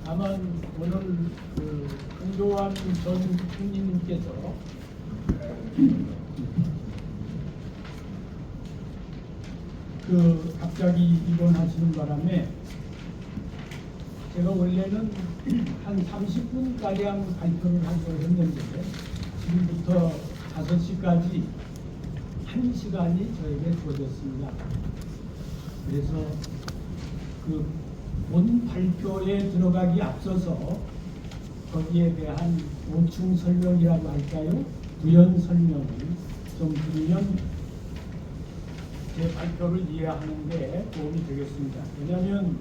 다만 오늘 한교안 전 총리님께서 갑자기 입원하시는 바람에 제가 원래는 한 30분 가량 발표를 하려고 했는데 지금부터 5시까지 1시간이 저에게 주어졌습니다. 그래서 본 발표에 들어가기 앞서서 거기에 대한 보충 설명이라고 할까요? 부연 설명을 좀 드리면 제 발표를 이해하는 데 도움이 되겠습니다. 왜냐하면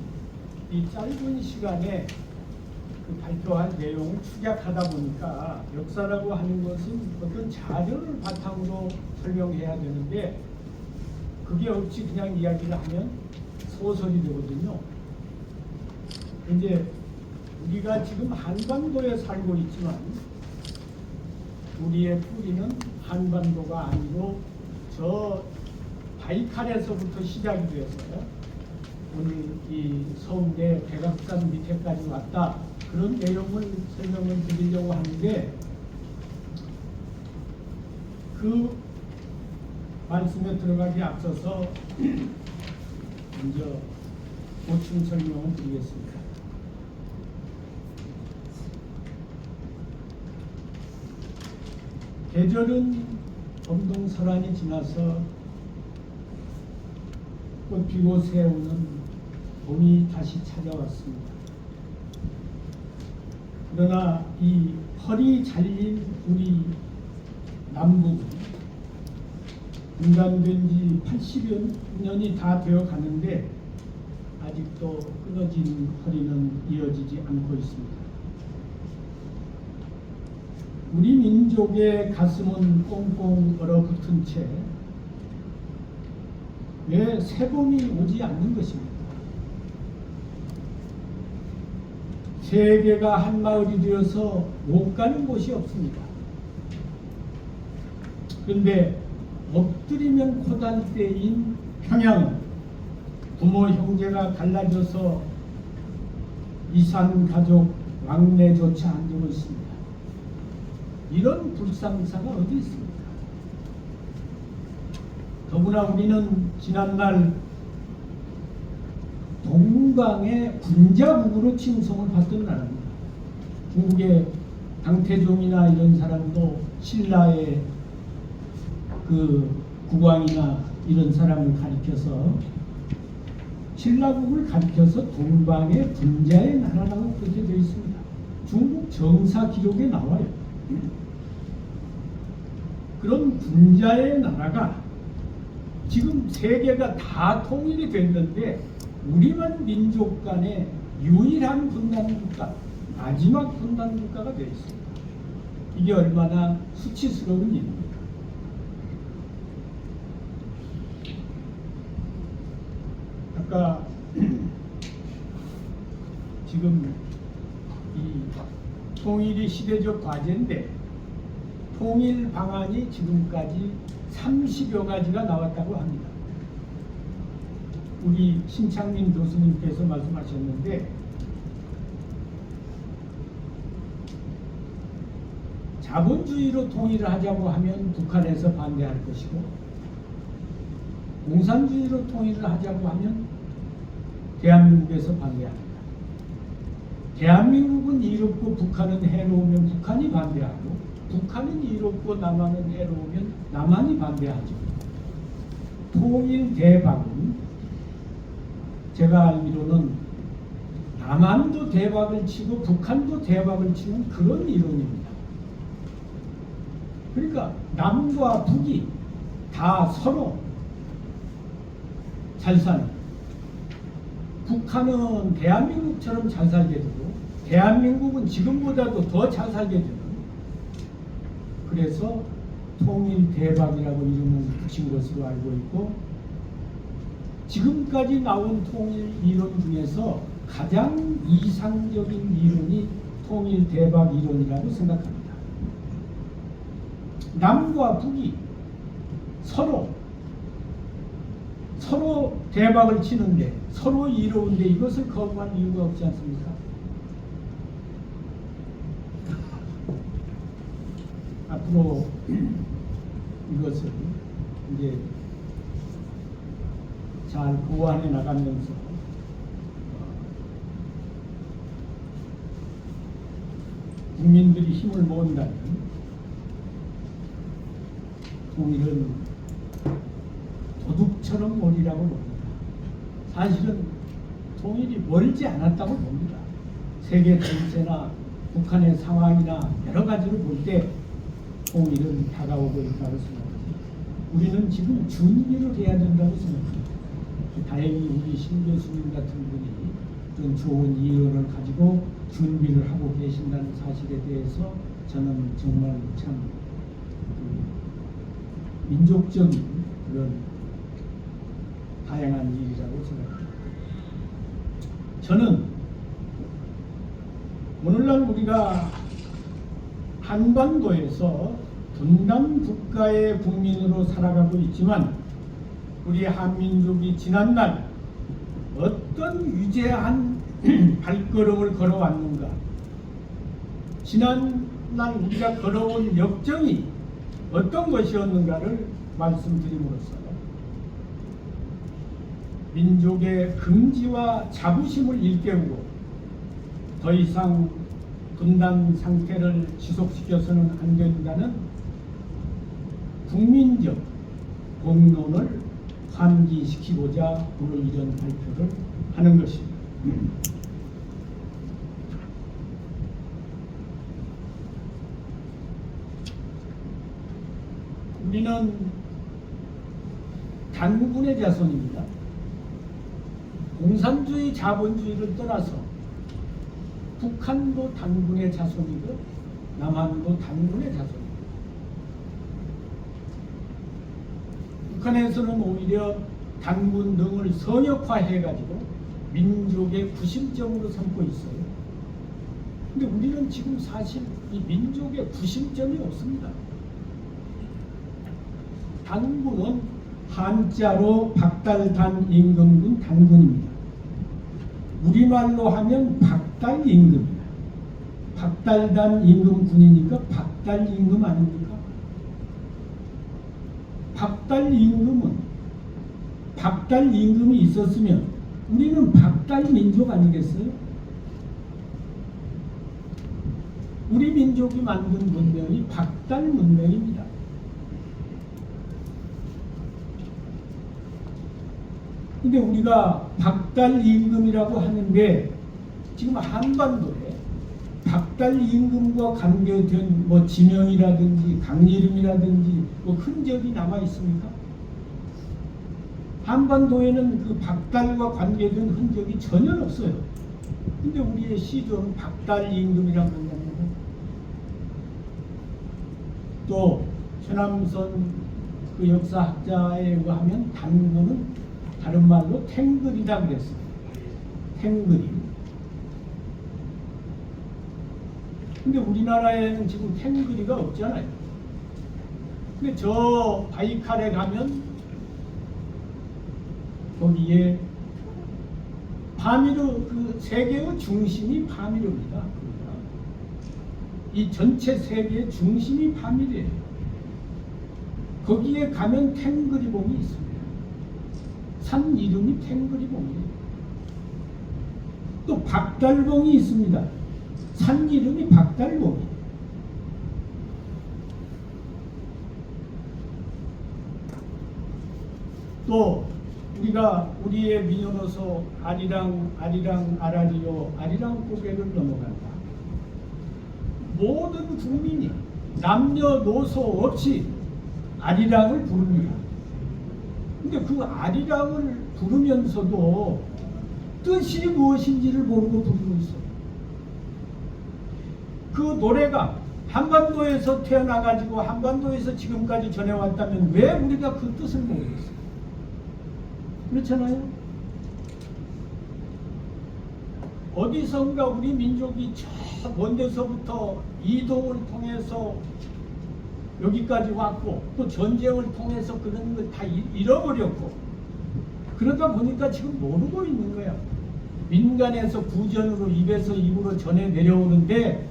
이 짧은 시간에 발표한 내용을 축약하다 보니까 역사라고 하는 것은 어떤 자료를 바탕으로 설명해야 되는데 그게 없이 그냥 이야기를 하면 소설이 되거든요. 이제 우리가 지금 한반도에 살고 있지만 우리의 뿌리는 한반도가 아니고 저 바이칼에서부터 시작이 돼서 오늘 이 서울의 백악산 밑에까지 왔다. 그런 내용을 설명을 드리려고 하는데 그 말씀에 들어가기 앞서서 먼저 보충 설명을 드리겠습니다. 계절은 범동설환이 지나서 꽃피고 새우는 봄이 다시 찾아왔습니다. 그러나 이 펄이 잘린 우리 남북은 분단된 지 80여 년이 다 되어 가는데 아직도 끊어진 허리는 이어지지 않고 있습니다. 우리 민족의 가슴은 꽁꽁 얼어붙은 채 왜 새봄이 오지 않는 것입니까? 세계가 한 마을이 되어서 못 가는 곳이 없습니다. 그런데 엎드리면 고단대인 평양은 부모 형제가 갈라져서 이산 가족 왕래조차 안 되고 있습니다. 이런 불상사가 어디 있습니까? 더구나 우리는 지난날 동방의 군자국으로 칭송을 받던 나라입니다. 중국의 당태종이나 이런 사람도 신라의 국왕이나 이런 사람을 가리켜서 신라국을 가리켜서 동방의 군자의 나라라고 그렇게 되어 있습니다. 중국 정사 기록에 나와요. 그런 군자의 나라가 지금 세계가 다 통일이 됐는데 우리만 민족 간의 유일한 분단국가, 마지막 분단국가가 되어 있습니다. 이게 얼마나 수치스러운 일입니까? 아까 지금 이 통일이 시대적 과제인데 통일 방안이 지금까지 30여 가지가 나왔다고 합니다. 우리 신창민 교수님께서 말씀하셨는데 자본주의로 통일을 하자고 하면 북한에서 반대할 것이고 공산주의로 통일을 하자고 하면 대한민국에서 반대합니다. 대한민국은 이롭고 북한은 해로우면 북한이 반대하고 북한은 이롭고 남한은 해로우면 남한이 반대하죠. 통일 대박은 제가 알기로는 남한도 대박을 치고 북한도 대박을 치는 그런 이론입니다. 그러니까 남과 북이 다 서로 잘 사는, 북한은 대한민국처럼 잘 살게 되고 대한민국은 지금보다도 더 잘 살게 되는, 그래서 통일 대박이라고 이름을 붙인 것으로 알고 있고 지금까지 나온 통일 이론 중에서 가장 이상적인 이론이 통일 대박 이론이라고 생각합니다. 남과 북이 서로 대박을 치는데 서로 이로운데 이것을 거부할 이유가 없지 않습니까? 앞으로 이것을 이제 잘 보완해 나가면서 국민들이 힘을 모은다면 통일은 도둑처럼 오리라고 봅니다. 사실은 통일이 멀지 않았다고 봅니다. 세계 전체나 북한의 상황이나 여러 가지를 볼 때 통일은 다가오고 있다고 생각합니다. 우리는 지금 준비를 해야 된다고 생각합니다. 다행히 우리 신 교수님 같은 분이 그런 좋은 이론을 가지고 준비를 하고 계신다는 사실에 대해서 저는 정말 참 민족적인 그런 다양한 일이라고 생각합니다. 저는 오늘날 우리가 한반도에서 분단 국가의 국민으로 살아가고 있지만 우리 한민족이 지난날 어떤 위대한 발걸음을 걸어왔는가, 지난날 우리가 걸어온 역정이 어떤 것이었는가를 말씀드림으로써 민족의 긍지와 자부심을 일깨우고 더 이상 분단 상태를 지속시켜서는 안 된다는 국민적 공론을 환기시키고자 오늘 이런 발표를 하는 것입니다. 우리는 단군의 자손입니다. 공산주의 자본주의를 떠나서 북한도 단군의 자손이고 남한도 단군의 자손입니다. 북한에서는 오히려 단군 등을 선역화해가지고 민족의 구심점으로 삼고 있어요. 근데 우리는 지금 사실 이 민족의 구심점이 없습니다. 단군은 한자로 박달단 임금군 단군입니다. 우리말로 하면 박달임금입니다. 박달단 임금군이니까 박달임금 아닙니까? 박달임금이 있었으면 우리는 박달민족 아니겠어요? 우리 민족이 만든 문명이 박달 문명입니다. 근데 우리가 박달임금이라고 하는데 지금 한반도에 박달임금과 관계된 뭐 지명이라든지 강이름이라든지 뭐 흔적이 남아 있습니까? 한반도에는 그 박달과 관계된 흔적이 전혀 없어요. 근데 우리의 시조는 박달임금이라고 한다는 거예요. 또 최남선 그 역사학자에 의하면 단군은 다른 말로 탱글이다 그랬어요. 탱글이. 근데 우리나라에는 지금 탱글이가 없잖아요. 근데 저 바이칼에 가면 거기에 파미르, 그 세계의 중심이 파미르입니다. 이 전체 세계의 중심이 파미르예요. 거기에 가면 탱그리봉이 있습니다. 산 이름이 탱그리봉이에요. 또 박달봉이 있습니다. 산 이름이 박달봉이에요. 또 우리가 우리의 민요로서 아리랑 아라리요 아리랑 고개를 넘어간다. 모든 국민이 남녀노소 없이 아리랑을 부릅니다. 근데 그 아리랑을 부르면서도 뜻이 무엇인지를 모르고 부르고 있어요. 그 노래가 한반도에서 태어나가지고 한반도에서 지금까지 전해왔다면 왜 우리가 그 뜻을 모르겠어요? 그렇잖아요. 어디선가 우리 민족이 저 먼 데서부터 이동을 통해서 여기까지 왔고 또 전쟁을 통해서 그런 걸 다 잃어버렸고 그러다 보니까 지금 모르고 있는 거야. 민간에서 구전으로 입에서 입으로 전해 내려오는데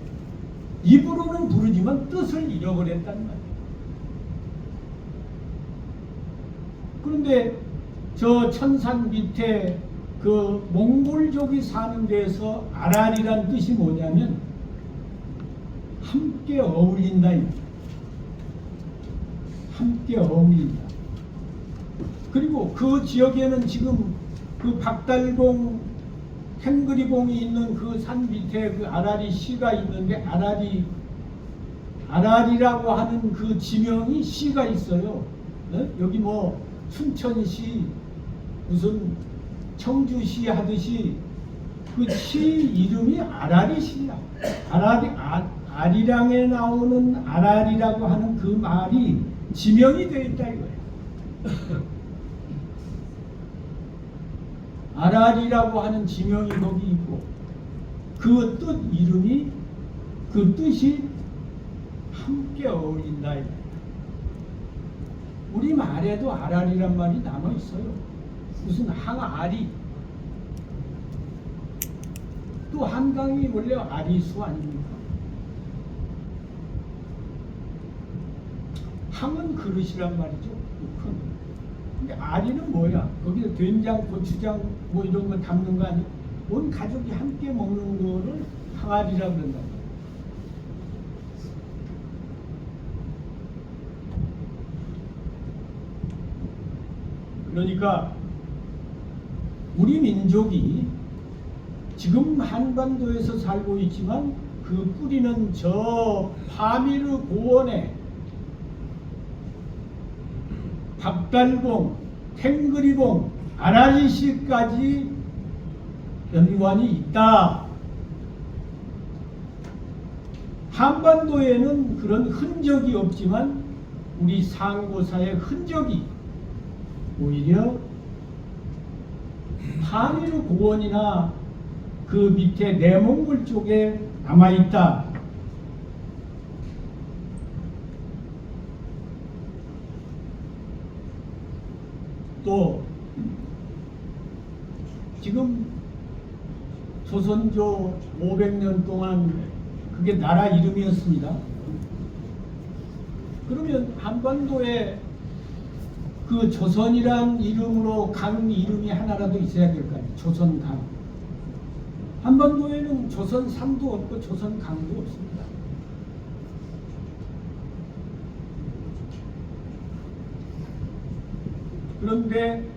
입으로는 부르지만 뜻을 잃어버렸단 말이에요. 그런데 저 천산 밑에 그 몽골족이 사는 데서 아랄이란 뜻이 뭐냐면 함께 어울린다. 함께 어울린다. 그리고 그 지역에는 지금 그 박달봉 탱그리봉이 있는 그 산 밑에 그 아라리 시가 있는데 아라리라고 하는 그 지명이 시가 있어요. 네? 여기 뭐 춘천시 무슨 청주시 하듯이 그 시 이름이 아라리 시야. 아리랑에 나오는 아라리라고 하는 그 말이 지명이 되어 있다 이거예요. 아라리라고 하는 지명이 거기 있고 그 뜻 이름이 그 뜻이 함께 어울린다. 우리 말에도 아라리란 말이 남아 있어요. 무슨 항아리. 또 한강이 원래 아리수 아닙니까? 항은 그릇이란 말이죠. 큰. 근데 아리는 뭐야? 거기에 된장, 고추장 뭐 이런 거 담는 거 아니야? 온 가족이 함께 먹는 거를 항아리라 그런다. 그러니까 우리 민족이 지금 한반도에서 살고 있지만 그 뿌리는 저 파미르 고원에 박달봉, 탱그리봉, 아라리시까지 연관이 있다. 한반도에는 그런 흔적이 없지만 우리 상고사의 흔적이 오히려 파미르 고원이나 그 밑에 내몽골 쪽에 남아있다. 또 지금 조선조 500년 동안 그게 나라 이름이었습니다. 그러면 한반도에 그 조선이란 이름으로 강 이름이 하나라도 있어야 될 거 아니에요. 조선강. 한반도에는 조선산도 없고 조선강도 없습니다. 그런데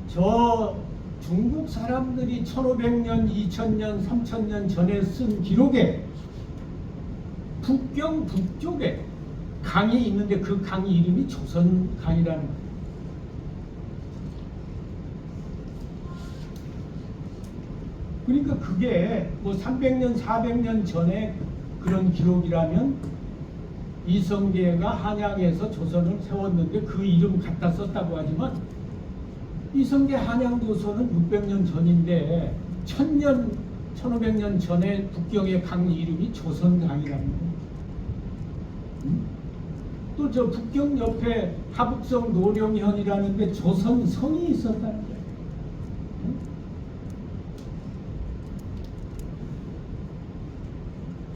저 중국 사람들이 1500년, 2000년, 3000년 전에 쓴 기록에 북경 북쪽에 강이 있는데 그 강 이름이 조선강이라는 거예요. 그러니까 그게 뭐 300년, 400년 전에 그런 기록이라면 이성계가 한양에서 조선을 세웠는데 그 이름 갖다 썼다고 하지만 이성계 한양도서는 600년 전인데 1000년, 1500년 전에 북경의 강 이름이 조선강이라는 거예요. 또 저 북경 옆에 하북성 노령현이라는 데 조선성이 있었다는 거예요.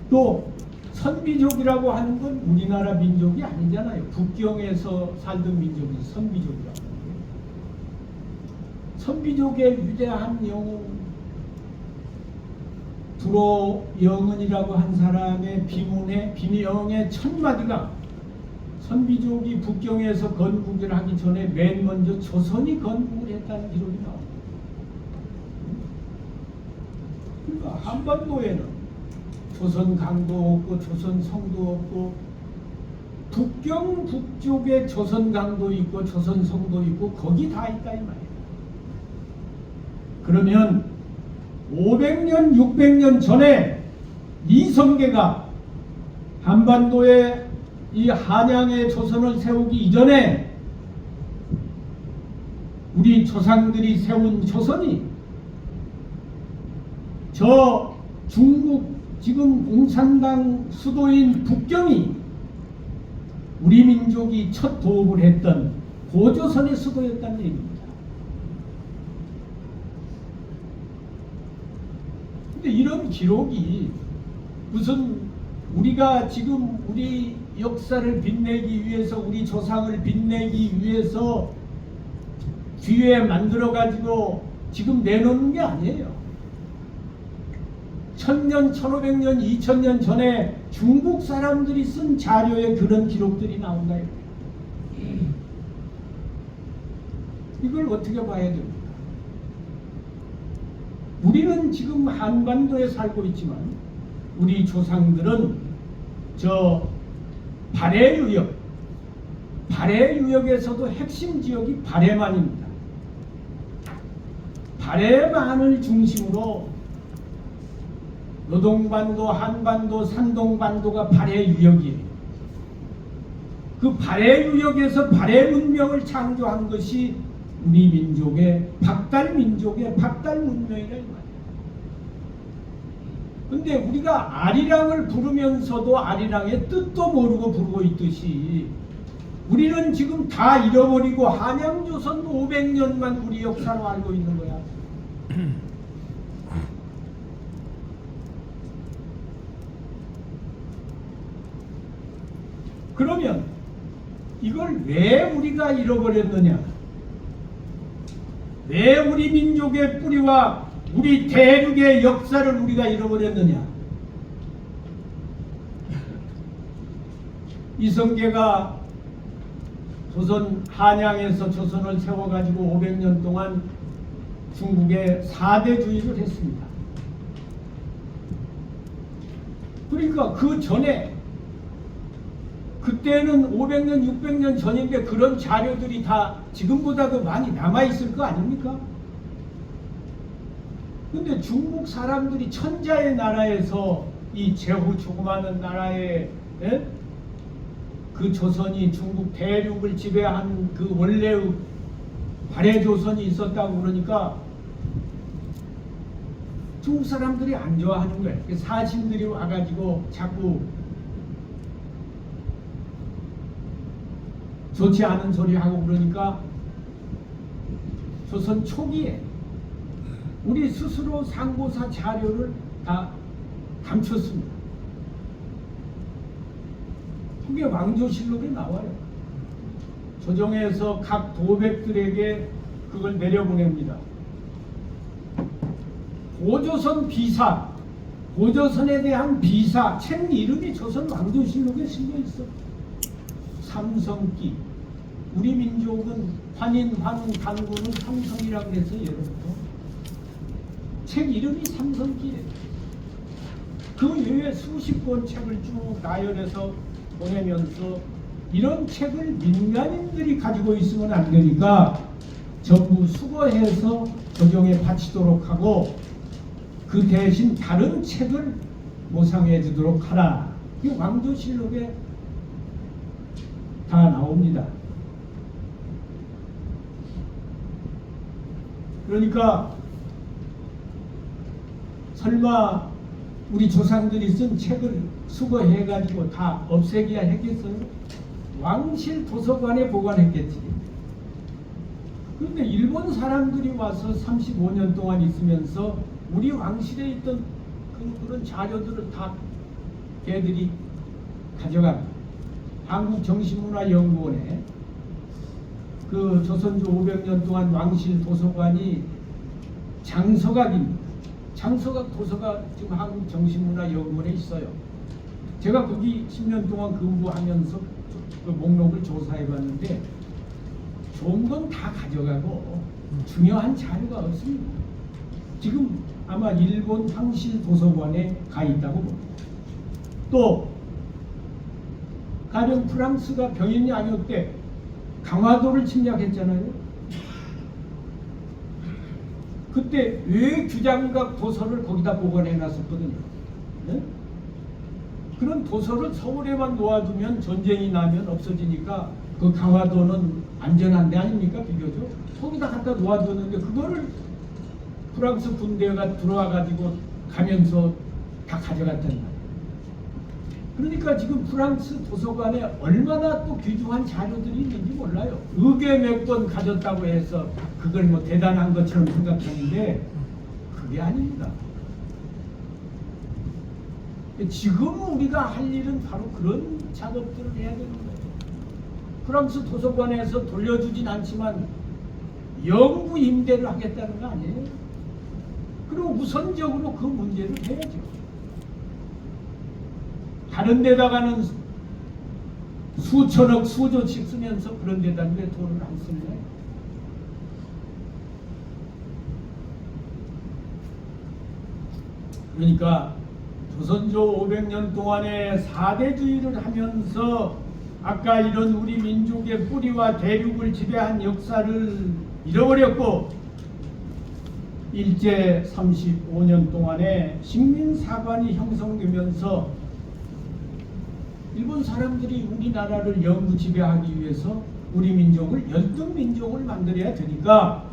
또 선비족이라고 하는 건 우리나라 민족이 아니잖아요. 북경에서 살던 민족이 선비족이라고 하는 거예요. 선비족의 위대한 영웅 두로영은이라고 한 사람의 비명의 첫 마디가 선비족이 북경에서 건국을 하기 전에 맨 먼저 조선이 건국을 했다는 기록이 나옵니다. 그러니까 한반도에는 조선 강도 없고 조선 성도 없고 북경 북쪽에 조선 강도 있고 조선 성도 있고 거기 다 있다 이 말이에요. 그러면 500년 600년 전에 이성계가 한반도에 이 한양의 조선을 세우기 이전에 우리 조상들이 세운 조선이 저 중국 지금 공산당 수도인 북경이 우리 민족이 첫 도읍을 했던 고조선의 수도였다는 얘기입니다. 근데 이런 기록이 무슨 우리가 지금 우리 역사를 빛내기 위해서 우리 조상을 빛내기 위해서 뒤에 만들어 가지고 지금 내놓는 게 아니에요. 1000년, 1500년, 2000년 전에 중국 사람들이 쓴 자료에 그런 기록들이 나온다. 이걸 어떻게 봐야 됩니까? 우리는 지금 한반도에 살고 있지만 우리 조상들은 저 발해유역에서도 핵심 지역이 발해만입니다. 발해만을 중심으로 노동반도, 한반도, 산동반도가 발해유역이에요. 그 발해유역에서 발해문명을 창조한 것이 우리 민족의 박달민족의 박달문명이라 이 말이에요. 근데 우리가 아리랑을 부르면서도 아리랑의 뜻도 모르고 부르고 있듯이 우리는 지금 다 잃어버리고 한양조선 500년만 우리 역사로 알고 있는 거야. 그러면 이걸 왜 우리가 잃어버렸느냐? 왜 우리 민족의 뿌리와 우리 대륙의 역사를 우리가 잃어버렸느냐? 이성계가 조선 한양에서 조선을 세워가지고 500년 동안 중국에 4대주의를 했습니다. 그러니까 그 전에 그때는 500년, 600년 전인데 그런 자료들이 다 지금보다도 많이 남아있을 거 아닙니까? 근데 중국 사람들이 천자의 나라에서 이 제후 조그마한 나라에 그 조선이 중국 대륙을 지배한 그 원래의 발해조선이 있었다고 그러니까 중국 사람들이 안 좋아하는 거예요. 사신들이 와가지고 자꾸 좋지 않은 소리 하고 그러니까 조선 초기에 우리 스스로 상고사 자료를 다 감췄습니다. 그게 왕조실록에 나와요. 조정에서 각 도백들에게 그걸 내려보냅니다. 고조선 비사, 고조선에 대한 비사, 책 이름이 조선 왕조실록에 실려 있어. 삼성기. 우리 민족은 환인, 환웅, 단군은 삼성이라고 해서 예로부터 책 이름이 삼성기예요. 그 외에 수십 권 책을 쭉 나열해서 보내면서 이런 책을 민간인들이 가지고 있으면 안 되니까 전부 수거해서 조정에 바치도록 하고 그 대신 다른 책을 모상해 주도록 하라. 그 왕조실록에 다 나옵니다. 그러니까 설마 우리 조상들이 쓴 책을 수거해가지고 다 없애기야 했겠어요? 왕실 도서관에 보관했겠지. 그런데 일본 사람들이 와서 35년 동안 있으면서 우리 왕실에 있던 그런 자료들을 다 걔들이 가져갑니다. 한국정신문화연구원에 그 조선조 500년 동안 왕실 도서관이 장서각입니다. 장서각 도서가 지금 한국정신문화연구원에 있어요. 제가 거기 10년 동안 근무하면서 그 목록을 조사해봤는데 좋은 건 다 가져가고 중요한 자료가 없습니다. 지금 아마 일본 황실 도서관에 가 있다고 봅니다. 또 가령 프랑스가 병인 양요 때 강화도를 침략했잖아요. 그때 왜 규장각 도서를 거기다 보관해 놨었거든요. 네? 그런 도서를 서울에만 놓아두면 전쟁이 나면 없어지니까 그 강화도는 안전한 데 아닙니까? 비교적 거기다 갖다 놓아두었는데 그거를 프랑스 군대가 들어와 가지고 가면서 다 가져갔단 말이에요. 그러니까 지금 프랑스 도서관에 얼마나 또 귀중한 자료들이 있는지 몰라요. 의궤 몇 권 가졌다고 해서 그걸 뭐 대단한 것처럼 생각하는데 그게 아닙니다. 지금 우리가 할 일은 바로 그런 작업들을 해야 되는 거예요. 프랑스 도서관에서 돌려주진 않지만 영구 임대를 하겠다는 거 아니에요? 그리고 우선적으로 그 문제를 해야죠. 다른 데다가는 수천억 수조씩 쓰면서 그런 데다 왜 돈을 안 쓸래? 그러니까 조선조 500년 동안에 사대주의를 하면서 아까 이런 우리 민족의 뿌리와 대륙을 지배한 역사를 잃어버렸고, 일제 35년 동안에 식민사관이 형성되면서 일본 사람들이 우리나라를 영구 지배하기 위해서 우리 민족을 열등민족을 만들어야 되니까,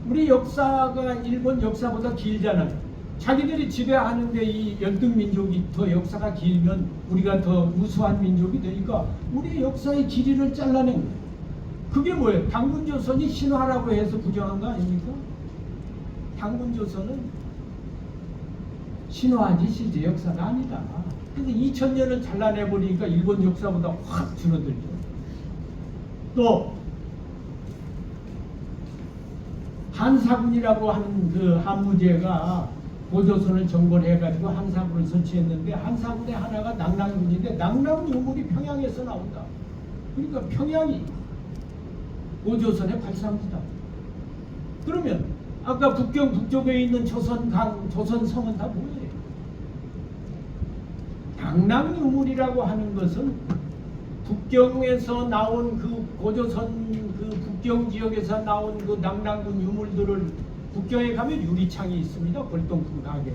우리 역사가 일본 역사보다 길잖아요. 자기들이 지배하는데 이 열등민족이 더 역사가 길면 우리가 더 우수한 민족이 되니까 우리 역사의 길이를 잘라낸 거예요. 그게 뭐예요? 당군조선이 신화라고 해서 부정한 거 아닙니까? 당군조선은 신화지 실제 역사가 아니다. 그래서 2000년을 잘라내버리니까 일본 역사보다 확 줄어들죠. 또 한사군이라고 하는 그 한무제가 고조선을 정벌해가지고 한사군을 설치했는데, 한사군의 하나가 낙랑군인데 낙랑 유물이 평양에서 나온다. 그러니까 평양이 고조선의 발상지다. 그러면 아까 북경 북쪽에 있는 조선강, 조선성은 다 뭐예요? 낙랑 유물이라고 하는 것은 북경에서 나온 그 고조선 그 북경 지역에서 나온 그 낙랑군 유물들을 북경에 가면 유리창이 있습니다. 골동품 가게.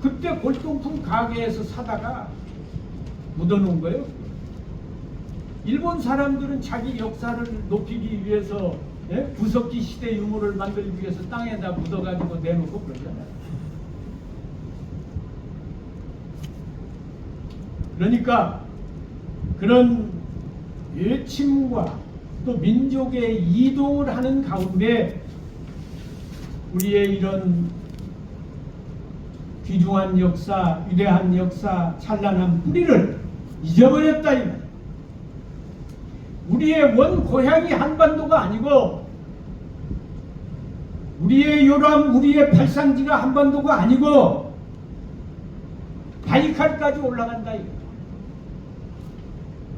그때 골동품 가게에서 사다가 묻어놓은 거예요. 일본 사람들은 자기 역사를 높이기 위해서, 구석기 시대 유물을 만들기 위해서 땅에다 묻어가지고 내놓고 그러잖아요. 그러니까 그런 외침과 또 민족의 이동을 하는 가운데 우리의 이런 귀중한 역사, 위대한 역사, 찬란한 뿌리를 잊어버렸다 이 말. 우리의 원 고향이 한반도가 아니고, 우리의 요람, 우리의 발상지가 한반도가 아니고 바이칼까지 올라간다 이거.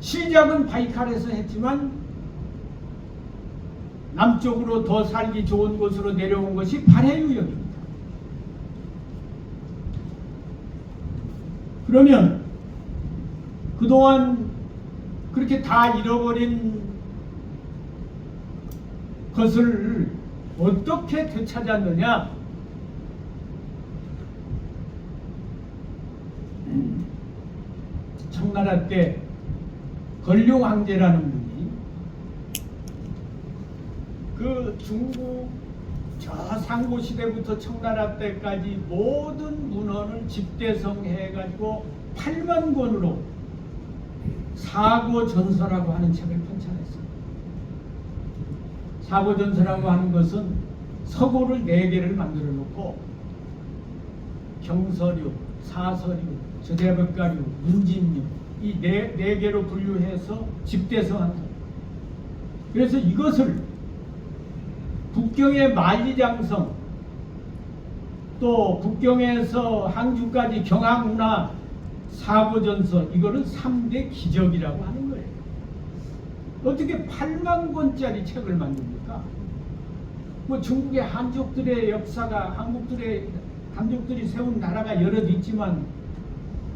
시작은 바이칼에서 했지만 남쪽으로 더 살기 좋은 곳으로 내려온 것이 발해유역입니다. 그러면 그동안 그렇게 다 잃어버린 것을 어떻게 되찾았느냐? 청나라 때 건룡황제라는 분이 그 중국 저 상고시대부터 청나라 때까지 모든 문헌을 집대성해가지고 8만 권으로 사고전서라고 하는 책을 편찬했습니다. 사고전서라고 하는 것은 서고를 4개를 만들어 놓고 경서류, 사서류, 저대백가류, 문진류 이 4개로 분류해서 집대성한 거예요. 그래서 이것을 북경의 만리장성, 또 북경에서 항주까지 경항문화 사고전서, 이거는 3대 기적이라고 하는 거예요. 어떻게 8만 권짜리 책을 만듭니까? 뭐 중국의 한족들의 역사가, 한족들이 세운 나라가 여럿 있지만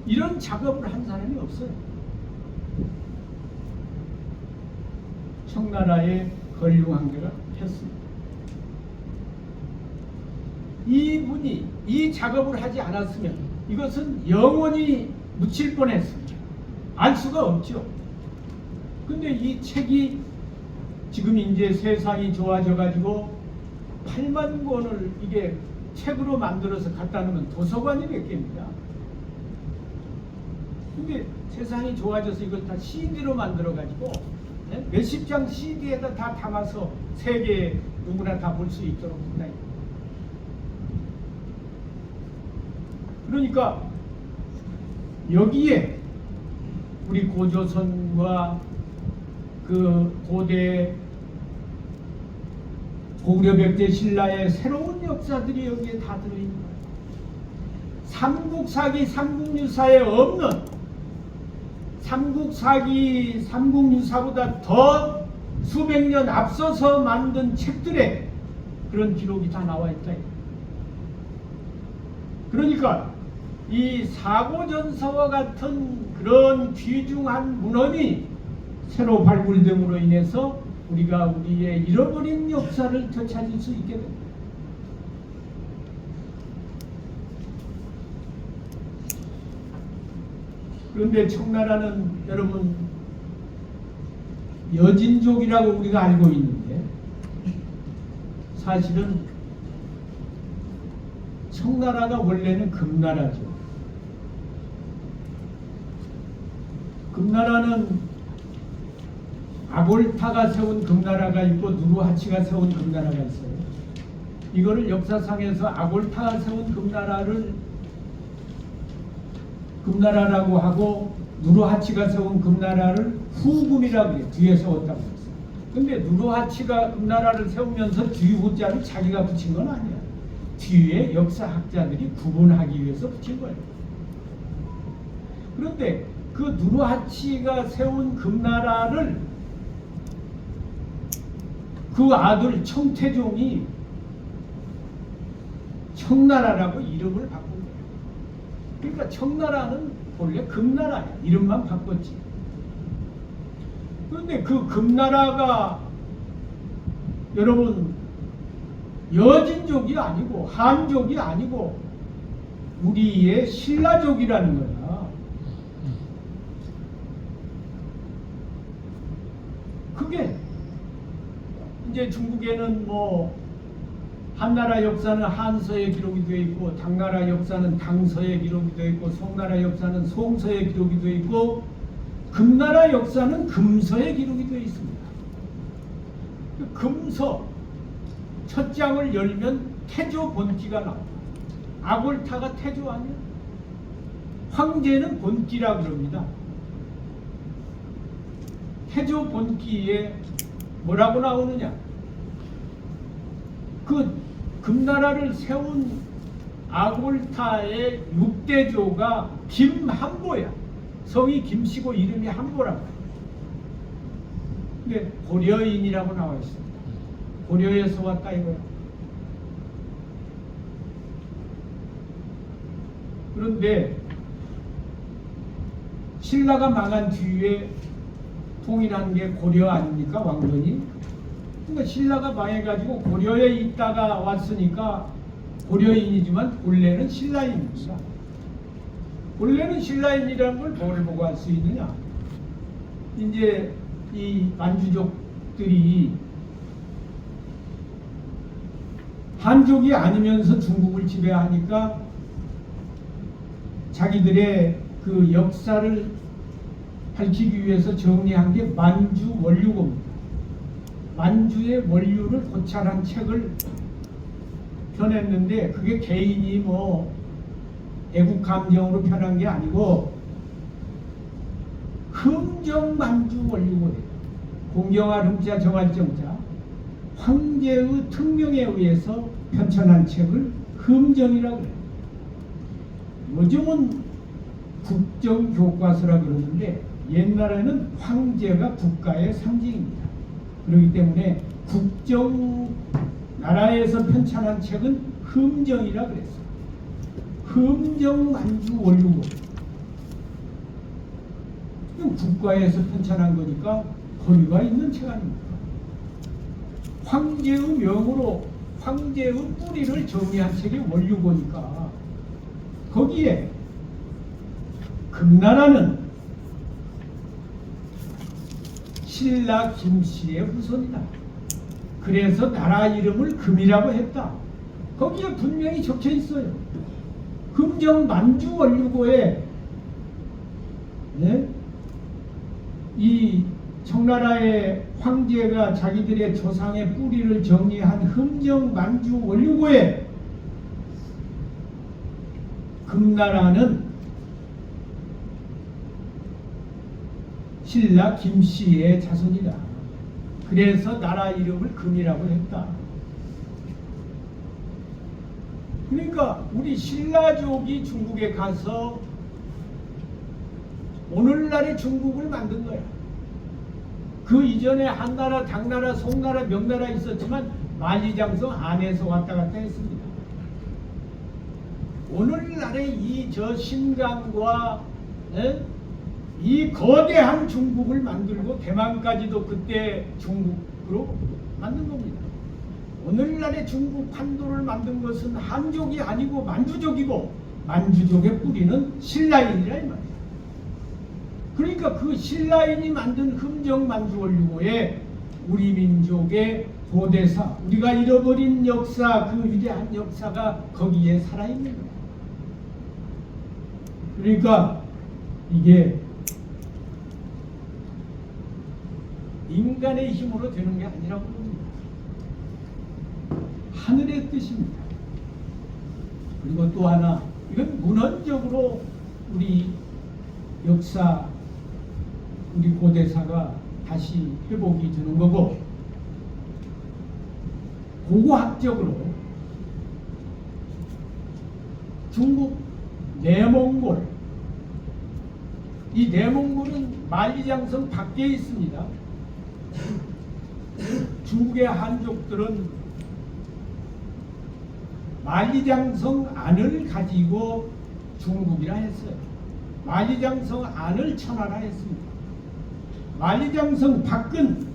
이런 작업을 한 사람이 없어요. 청나라의 건룡황제가 했습니다. 이분이 이 작업을 하지 않았으면 이것은 영원히 묻힐 뻔했습니다. 알 수가 없죠. 근데 이 책이 지금 이제 세상이 좋아져 가지고 8만 권을 이게 책으로 만들어서 갖다 놓으면 도서관이 몇 개입니다. 근데 세상이 좋아져서 이걸 다 CD로 만들어 가지고 몇십 장 CD에다 다 담아서 세계 누구나 다 볼 수 있도록 한다. 그러니까 여기에 우리 고조선과 그 고대 고구려백제 신라의 새로운 역사들이 여기에 다 들어있는 거예요. 삼국사기 삼국유사에 없는, 삼국사기 삼국유사보다 더 수백 년 앞서서 만든 책들에 그런 기록이 다 나와 있다. 그러니까 이 사고전서와 같은 그런 귀중한 문헌이 새로 발굴됨으로 인해서 우리가 우리의 잃어버린 역사를 되찾을 수 있게 됩니다. 그런데 청나라는 여러분 여진족이라고 우리가 알고 있는데 사실은 청나라가 원래는 금나라죠. 금나라는 아골타가 세운 금나라가 있고 누르하치가 세운 금나라가 있어요. 이거를 역사상에서 아골타가 세운 금나라라고 하고 누르하치가 세운 금나라를 후금이라고 해요. 뒤에 세웠다고 했어요. 근데 누르하치가 금나라를 세우면서 뒤 후자를 자기가 붙인 건 아니야. 뒤에 역사학자들이 구분하기 위해서 붙인 거예요. 그런데 그 누르하치가 세운 금나라를 그 아들 청태종이 청나라라고 이름을 바꾼 거예요. 그러니까 청나라는 원래 금나라야. 이름만 바꿨지. 그런데 그 금나라가 여러분 여진족이 아니고 한족이 아니고 우리의 신라족이라는 거야. 그게 이제 중국에는 뭐 한나라 역사는 한서에 기록이 되어 있고 당나라 역사는 당서에 기록이 되어 있고 송나라 역사는 송서에 기록이 되어 있고 금나라 역사는 금서에 기록이 되어 있습니다. 금서 첫 장을 열면 태조 본기가 나옵니다. 아골타가 태조 아니야? 황제는 본기라 그럽니다. 태조 본기에 뭐라고 나오느냐? 그 금나라를 세운 아골타의 6대조가 김한보야. 성이 김씨고 이름이 한보라고. 근데 고려인이라고 나와 있습니다. 고려에서 왔다 이거야. 그런데 신라가 망한 뒤에 통일한 게 고려 아닙니까? 왕건이. 그러니까 신라가 망해가지고 고려에 있다가 왔으니까 고려인이지만 본래는 신라인입니다. 본래는 신라인이라는 걸 뭘 보고 할 수 있느냐? 이제 이 만주족들이 한족이 아니면서 중국을 지배하니까 자기들의 그 역사를 밝히기 위해서 정리한 게 만주 원류고입니다. 만주의 원류를 고찰한 책을 펴냈는데 그게 개인이 뭐 애국 감정으로 편한 게 아니고 흥정 만주 원류고예요. 공경할 흥자 정할 정자 황제의 특명에 의해서 편찬한 책을 흥정이라고 해요. 요즘은 국정교과서라 그러는데 옛날에는 황제가 국가의 상징입니다. 그렇기 때문에 국정 나라에서 편찬한 책은 흠정이라 그랬어요. 흠정 만주 원류고. 국가에서 편찬한 거니까 권위가 있는 책 아닙니까? 황제의 명으로 황제의 뿌리를 정리한 책이 원류고니까 거기에 금나라는 신라 김씨의 후손이다. 그래서 나라 이름을 금이라고 했다. 거기에 분명히 적혀 있어요. 금정 만주 원류고에 네? 이 청나라의 황제가 자기들의 조상의 뿌리를 정리한 흠정 만주 원류고에 금나라는 신라 김씨의 자손이다. 그래서 나라 이름을 금이라고 했다. 그러니까 우리 신라족이 중국에 가서 오늘날의 중국을 만든 거야. 그 이전에 한나라, 당나라, 송나라, 명나라 있었지만 만리장성 안에서 왔다 갔다 했습니다. 오늘날의 이 저 신강과 이 거대한 중국을 만들고 대만까지도 그때 중국으로 만든 겁니다. 오늘날의 중국 판도를 만든 것은 한족이 아니고 만주족이고 만주족의 뿌리는 신라인이라 이 말이에요. 그러니까 그 신라인이 만든 흠정 만주원류고에 우리 민족의 고대사, 우리가 잃어버린 역사, 그 위대한 역사가 거기에 살아있는 거예요. 그러니까 이게 인간의 힘으로 되는 게 아니라고 봅니다. 하늘의 뜻입니다. 그리고 또 하나, 이건 문헌적으로 우리 역사, 우리 고대사가 다시 회복이 되는 거고, 고고학적으로 중국 내몽골, 이 내몽골은 만리장성 밖에 있습니다. 중국의 한족들은 만리장성 안을 가지고 중국이라 했어요. 만리장성 안을 천하라 했습니다. 만리장성 밖은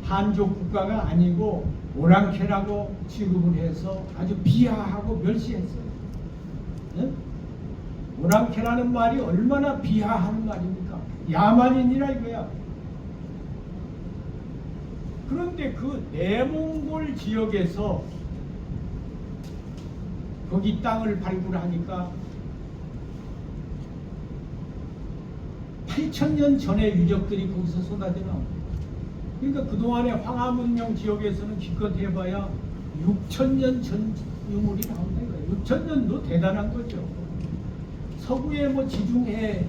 한족 국가가 아니고 오랑캐라고 취급을 해서 아주 비하하고 멸시했어요. 네? 오랑캐라는 말이 얼마나 비하하는 말입니까? 야만인이라 이거야. 그런데 그 내몽골 지역에서 거기 땅을 발굴하니까 8,000년 전의 유적들이 거기서 쏟아져 나옵니다. 그러니까 그동안의 황하문명 지역에서는 기껏 해봐야 6,000년 전 유물이 나온다는 거예요. 6,000년도 대단한 거죠. 서구의 뭐 지중해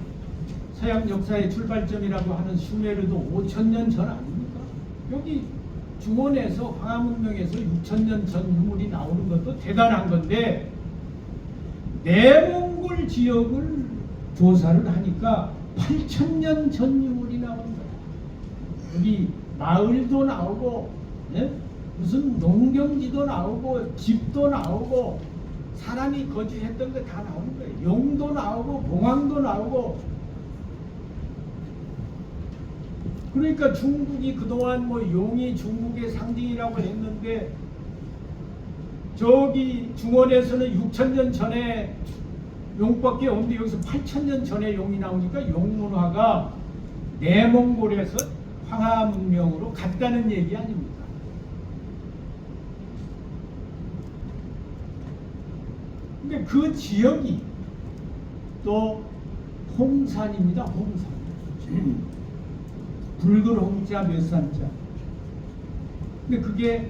서양 역사의 출발점이라고 하는 슈메르도 5,000년 전 아닙니까? 여기 중원에서 황하문명에서 6,000년 전 유물이 나오는 것도 대단한 건데, 내몽골 지역을 조사를 하니까 8,000년 전 유물이 나오는 거야. 여기 마을도 나오고, 네? 무슨 농경지도 나오고, 집도 나오고, 사람이 거주했던 거 다 나오는 거예요. 용도 나오고, 봉황도 나오고. 그러니까 중국이 그동안 뭐 용이 중국의 상징이라고 했는데, 저기 중원에서는 6,000년 전에 용밖에 없는데 여기서 8,000년 전에 용이 나오니까 용문화가 내몽골에서 황하문명으로 갔다는 얘기 아닙니까? 근데 그 지역이 또 홍산입니다. 홍산. 붉은 홍자 몇 산자. 근데 그게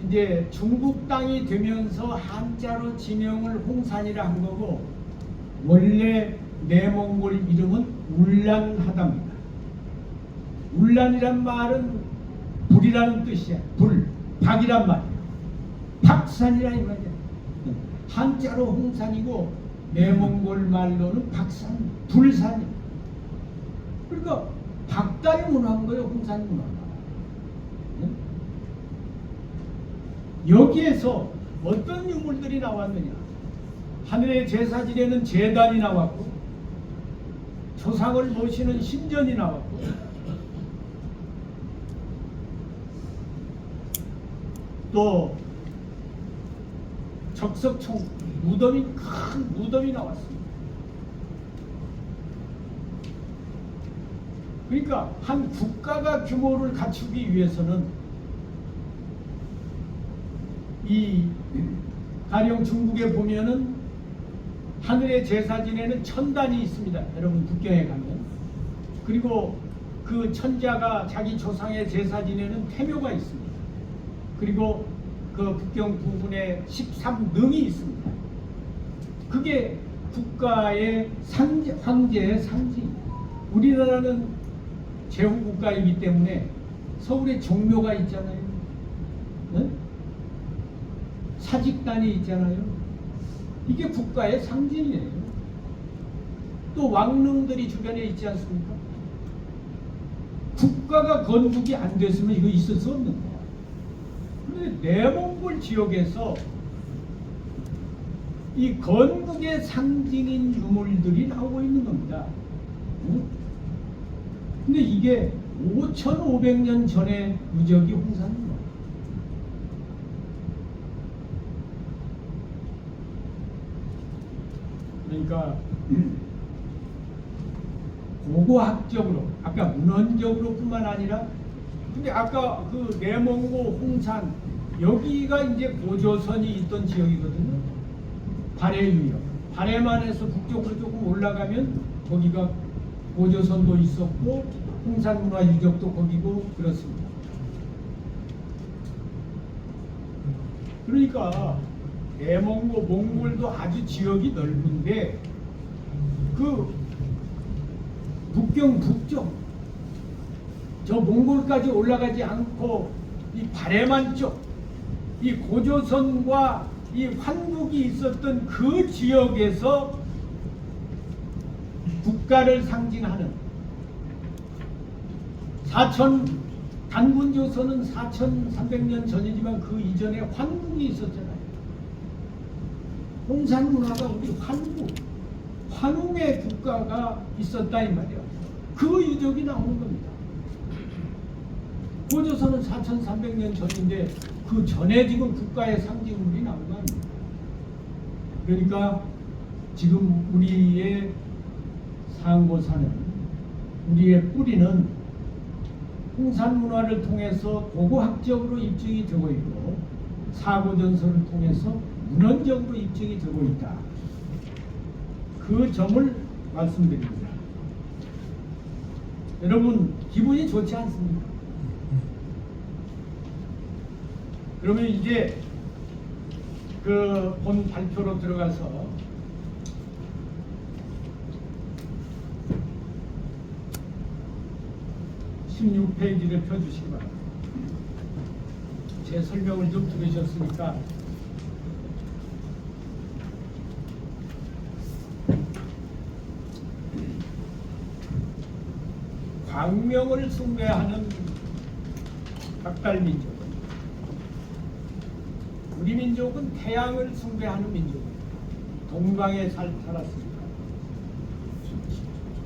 이제 중국 땅이 되면서 한자로 지명을 홍산이라 한 거고, 원래 내몽골 이름은 울란하다입니다. 울란이란 말은 불이라는 뜻이야. 불, 박이란 말이야. 박산이라 이 말이야. 한자로 홍산이고 내몽골 말로는 박산, 불산이야. 그러니까 박달이 문화인 거예요. 홍산 문화가. 여기에서 어떤 유물들이 나왔느냐? 하늘의 제사 지내는 제단이 나왔고, 조상을 모시는 신전이 나왔고, 또 적석총 무덤이, 큰 무덤이 나왔습니다. 그러니까 한 국가가 규모를 갖추기 위해서는 이 가령 중국에 보면은 하늘의 제사 지내는 천단이 있습니다. 여러분 국경에 가면. 그리고 그 천자가 자기 조상의 제사 지내는 태묘가 있습니다. 그리고 그 북경 부근에 13능이 있습니다. 그게 국가의 황제의 상징. 우리나라는 제후국가이기 때문에 서울에 종묘가 있잖아요. 네? 사직단이 있잖아요. 이게 국가의 상징이에요. 또 왕릉들이 주변에 있지 않습니까? 국가가 건국이 안 됐으면 이거 있을 수 없는 거야. 그런데 내몽골 지역에서 이 건국의 상징인 유물들이 나오고 있는 겁니다. 응? 근데 이게 5,500년 전의 유적이 홍산문화. 그러니까 고고학적으로, 아까 문헌적으로뿐만 아니라, 근데 아까 그 내몽고 홍산 여기가 이제 고조선이 있던 지역이거든요. 발해 유역. 발해만 해서 북쪽으로 조금 올라가면 거기가 고조선도 있었고 홍산문화 유적도 거기고 그렇습니다. 그러니까 내몽고 몽골도 아주 지역이 넓은데 그 북경 북쪽 저 몽골까지 올라가지 않고 이 발해만 쪽, 이 고조선과 이 환국이 있었던 그 지역에서 국가를 상징하는 단군조선은 4,300년 전이지만 그 이전에 환국이 있었잖아요. 홍산문화가 우리 환웅의 국가가 있었다 이 말이야. 그 유적이 나오는 겁니다. 고조선은 4,300년 전인데 그 전에 지금 국가의 상징물이 나온 거 아닙니까? 그러니까 지금 우리의 상고사는, 우리의 뿌리는 홍산문화를 통해서 고고학적으로 입증이 되고 있고 사고전서를 통해서 문헌적으로 입증이 되고 있다. 그 점을 말씀드립니다. 여러분 기분이 좋지 않습니까? 그러면 이제 그 본 발표로 들어가서 (16페이지를) 펴주시기 바랍니다. 제 설명을 좀 들으셨으니까 광명을 숭배하는 박달민족, 우리 민족은 태양을 숭배하는 민족입니다. 동방에 살았습니다.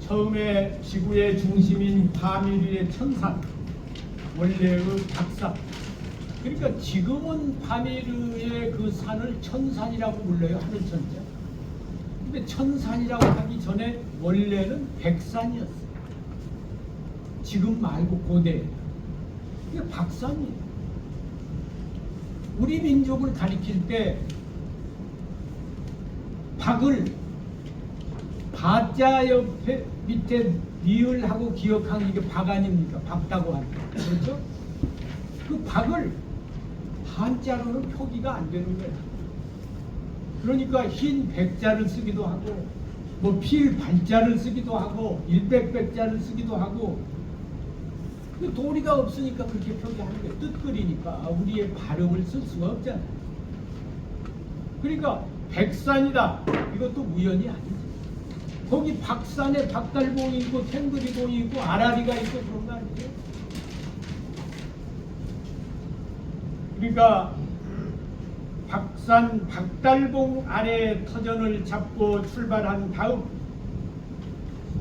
처음에 지구의 중심인 파미르의 천산, 원래의 박산. 그러니까 지금은 파미르의 그 산을 천산이라고 불러요. 하늘천자. 근데 천산이라고 하기 전에 원래는 백산이었어요. 지금 말고 고대. 이게 박산이에요. 우리 민족을 가리킬 때 박을 바자 옆에 밑에 리을하고 기억하는 이게 박 아닙니까? 박다고 하는 거. 그렇죠? 그 박을 한자로는 표기가 안 되는 거예요. 그러니까 흰 백자를 쓰기도 하고 뭐 필 발자를 쓰기도 하고 일백백자를 쓰기도 하고 도리가 없으니까 그렇게 표기하는 거예요. 뜻거리니까 우리의 발음을 쓸 수가 없잖아요. 그러니까 백산이다. 이것도 우연이 아니지. 거기 박산에 박달봉이 있고 탱그리봉이 있고 아라리가 있고 그런 거 아니에요? 그러니까 박산 박달봉 아래 터전을 잡고 출발한 다음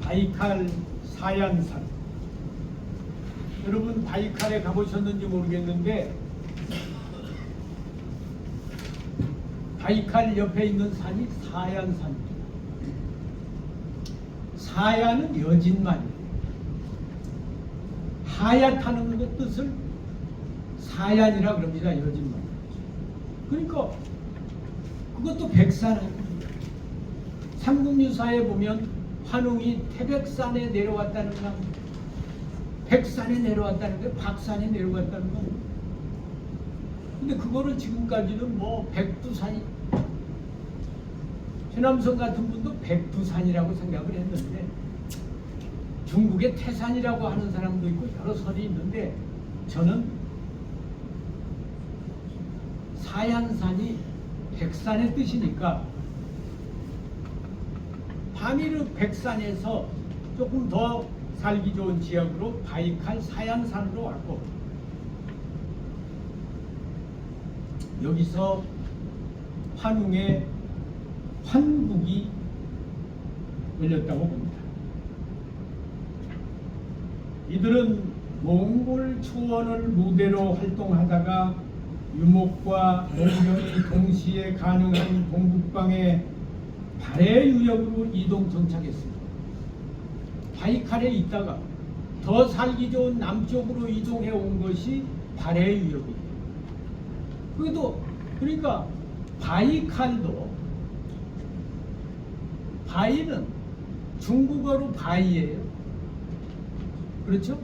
바이칼 사얀산. 여러분 바이칼에 가보셨는지 모르겠는데 바이칼 옆에 있는 산이 사얀산입니다. 사야는 여진만이에요. 하얗다는 것 뜻을 사얀이라 그럽니다. 여진만. 그러니까 그것도 백산 아닙니까? 삼국유사에 보면 환웅이 태백산에 내려왔다는 거, 백산에 내려왔다는 거, 박산에 내려왔다는 거. 근데 그거를 지금까지는 뭐 백두산이, 최남선 같은 분도 백두산이라고 생각을 했는데, 중국의 태산이라고 하는 사람도 있고 여러 설이 있는데, 저는 사얀산이 백산의 뜻이니까 파미르 백산에서 조금 더 살기 좋은 지역으로 바이칼 사얀산으로 왔고, 여기서 환웅의 환국이 열렸다고 봅니다. 이들은 몽골 초원을 무대로 활동하다가 유목과 농경이 동시에 가능한 동북방의 발해 유역으로 이동 정착했습니다. 바이칼에 있다가 더 살기 좋은 남쪽으로 이동해 온 것이 발해 유역이에요. 그래도 그러니까 바이칼도, 바이는 중국어로 바이예요. 그렇죠?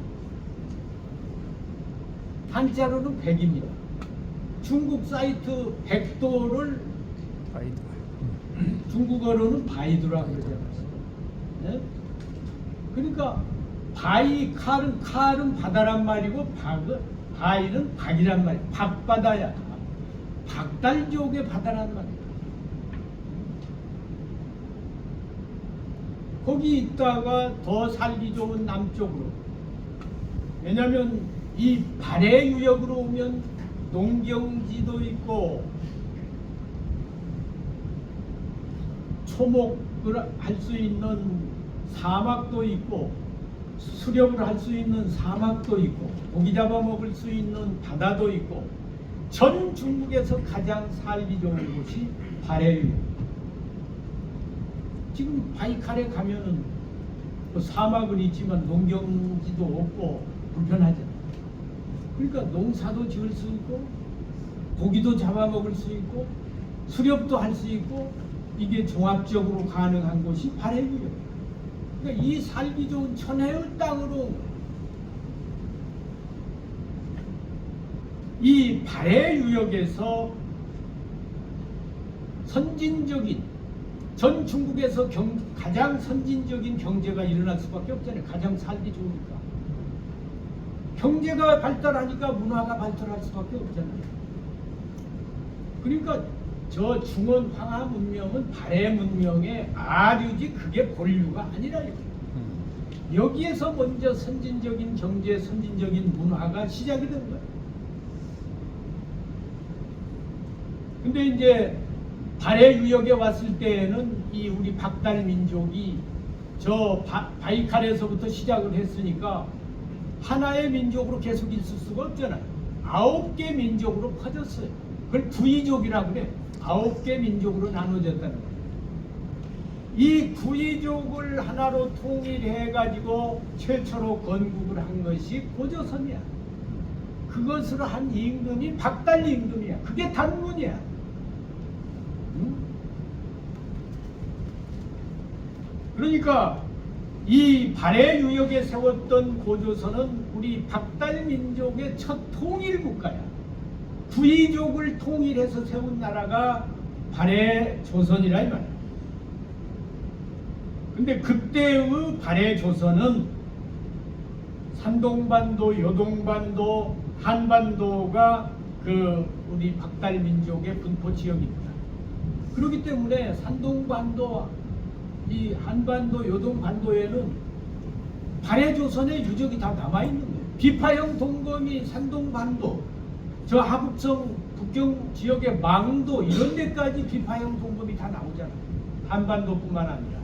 한자로는 백입니다. 중국 사이트 백도를 중국어로는 바이두라고 그러잖아요. 네? 그러니까 바이칼은, 칼은 바다란 말이고 바이는 박이란 말이에요. 박바다야. 박달족의 바다란 말이에요. 거기 있다가 더 살기 좋은 남쪽으로, 왜냐하면 이 발해 유역으로 오면 농경지도 있고 초목을 할 수 있는 사막도 있고 수렵을 할 수 있는 사막도 있고 고기 잡아 먹을 수 있는 바다도 있고, 전 중국에서 가장 살기 좋은 곳이 발해 유역. 지금 바이칼에 가면은 뭐 사막은 있지만 농경지도 없고 불편하잖아요. 그러니까 농사도 지을 수 있고 고기도 잡아먹을 수 있고 수렵도 할 수 있고, 이게 종합적으로 가능한 곳이 발해 유역. 그러니까 이 살기 좋은 천혜의 땅으로 이 발해 유역에서 선진적인, 전 중국에서 가장 선진적인 경제가 일어날 수밖에 없잖아요. 가장 살기 좋으니까. 경제가 발달하니까 문화가 발달할 수밖에 없잖아요. 그러니까 저 중원 황하 문명은 발해 문명의 아류지 그게 본류가 아니라요. 여기에서 먼저 선진적인 경제, 선진적인 문화가 시작이 된 거예요. 근데 이제 발해 유역에 왔을 때에는 이 우리 박달 민족이 저 바이칼에서부터 시작을 했으니까 하나의 민족으로 계속 있을 수가 없잖아요. 9개 민족으로 퍼졌어요. 그걸 구이족이라고 그래. 9개 민족으로 나눠졌다는 거예요. 이 구이족을 하나로 통일해 가지고 최초로 건국을 한 것이 고조선이야. 그것으로 한 임금이 박달 임금이야. 그게 단문이야. 그러니까 이 발해 유역에 세웠던 고조선은 우리 박달 민족의 첫 통일 국가야. 구이족을 통일해서 세운 나라가 발해 조선이라 이 말이야. 근데 그때의 발해 조선은 산동반도, 요동반도, 한반도가 그 우리 박달 민족의 분포 지역입니다. 그렇기 때문에 산동반도, 이 한반도, 요동반도에는 발해 조선의 유적이 다 남아 있는 거예요. 비파형 동검이 산동반도, 저 하북성 북경 지역의 망도 이런 데까지 비파형 동검이 다 나오잖아요. 한반도뿐만 아니라.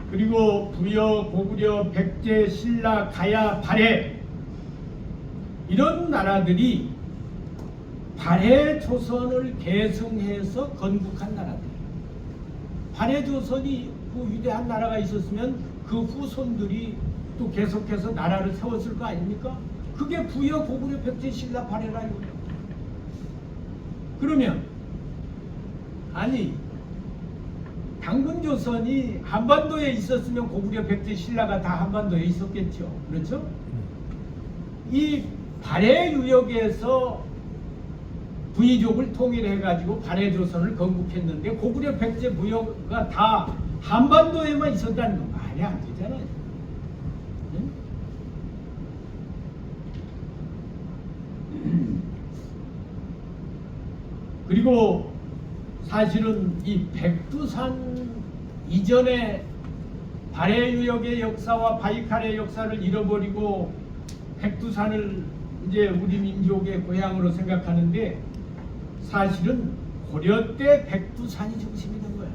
그리고 부여, 고구려, 백제, 신라, 가야, 발해 이런 나라들이 발해 조선을 계승해서 건국한 나라들. 발해 조선이 그 위대한 나라가 있었으면 그 후손들이 또 계속해서 나라를 세웠을 거 아닙니까? 그게 부여, 고구려, 백제, 신라, 발해라 이거예요. 그러면 아니 당군조선이 한반도에 있었으면 고구려, 백제, 신라가 다 한반도에 있었겠죠. 그렇죠? 이 발해 유역에서 부이족을 통일해가지고 발해 조선을 건국했는데 고구려 백제 무역가 다 한반도에만 있었다는 건 말이 안 되잖아요. 응? 그리고 사실은 이 백두산 이전에 발해 유역의 역사와 바이칼의 역사를 잃어버리고 백두산을 이제 우리 민족의 고향으로 생각하는데 사실은 고려 때 백두산이 중심이 된 거야.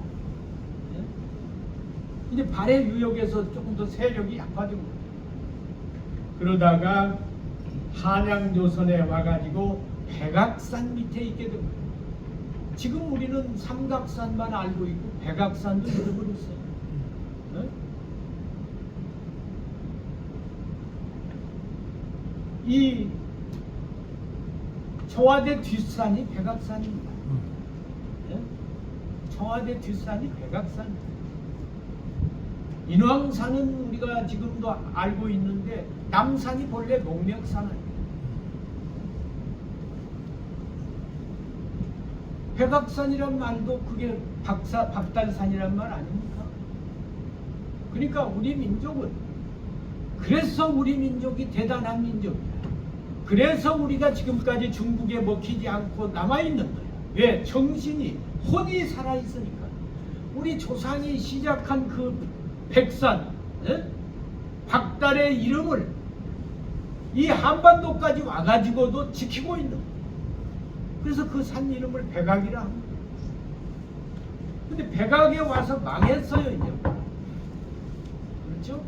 이제 발해 유역에서 조금 더 세력이 약화된 거야. 그러다가 한양조선에 와가지고 백악산 밑에 있게 된 거야. 지금 우리는 삼각산만 알고 있고 백악산도 잃어버렸어요. 이 청와대 뒷산이 백악산입니다. 청와대 뒷산이 백악산. 인왕산은 우리가 지금도 알고 있는데 남산이 본래 농명산 아니에요. 백악산이란 말도 그게 박달산이란 말 아닙니까? 그러니까 우리 민족은 그래서 우리 민족이 대단한 민족이야. 그래서 우리가 지금까지 중국에 먹히지 않고 남아있는 거야. 왜? 정신이 혼이 살아있으니까. 우리 조상이 시작한 그 백산 박달의 이름을 이 한반도까지 와가지고도 지키고 있는 거야. 그래서 그 산 이름을 백악이라 합니다. 근데 백악에 와서 망했어요 이제. 그렇죠?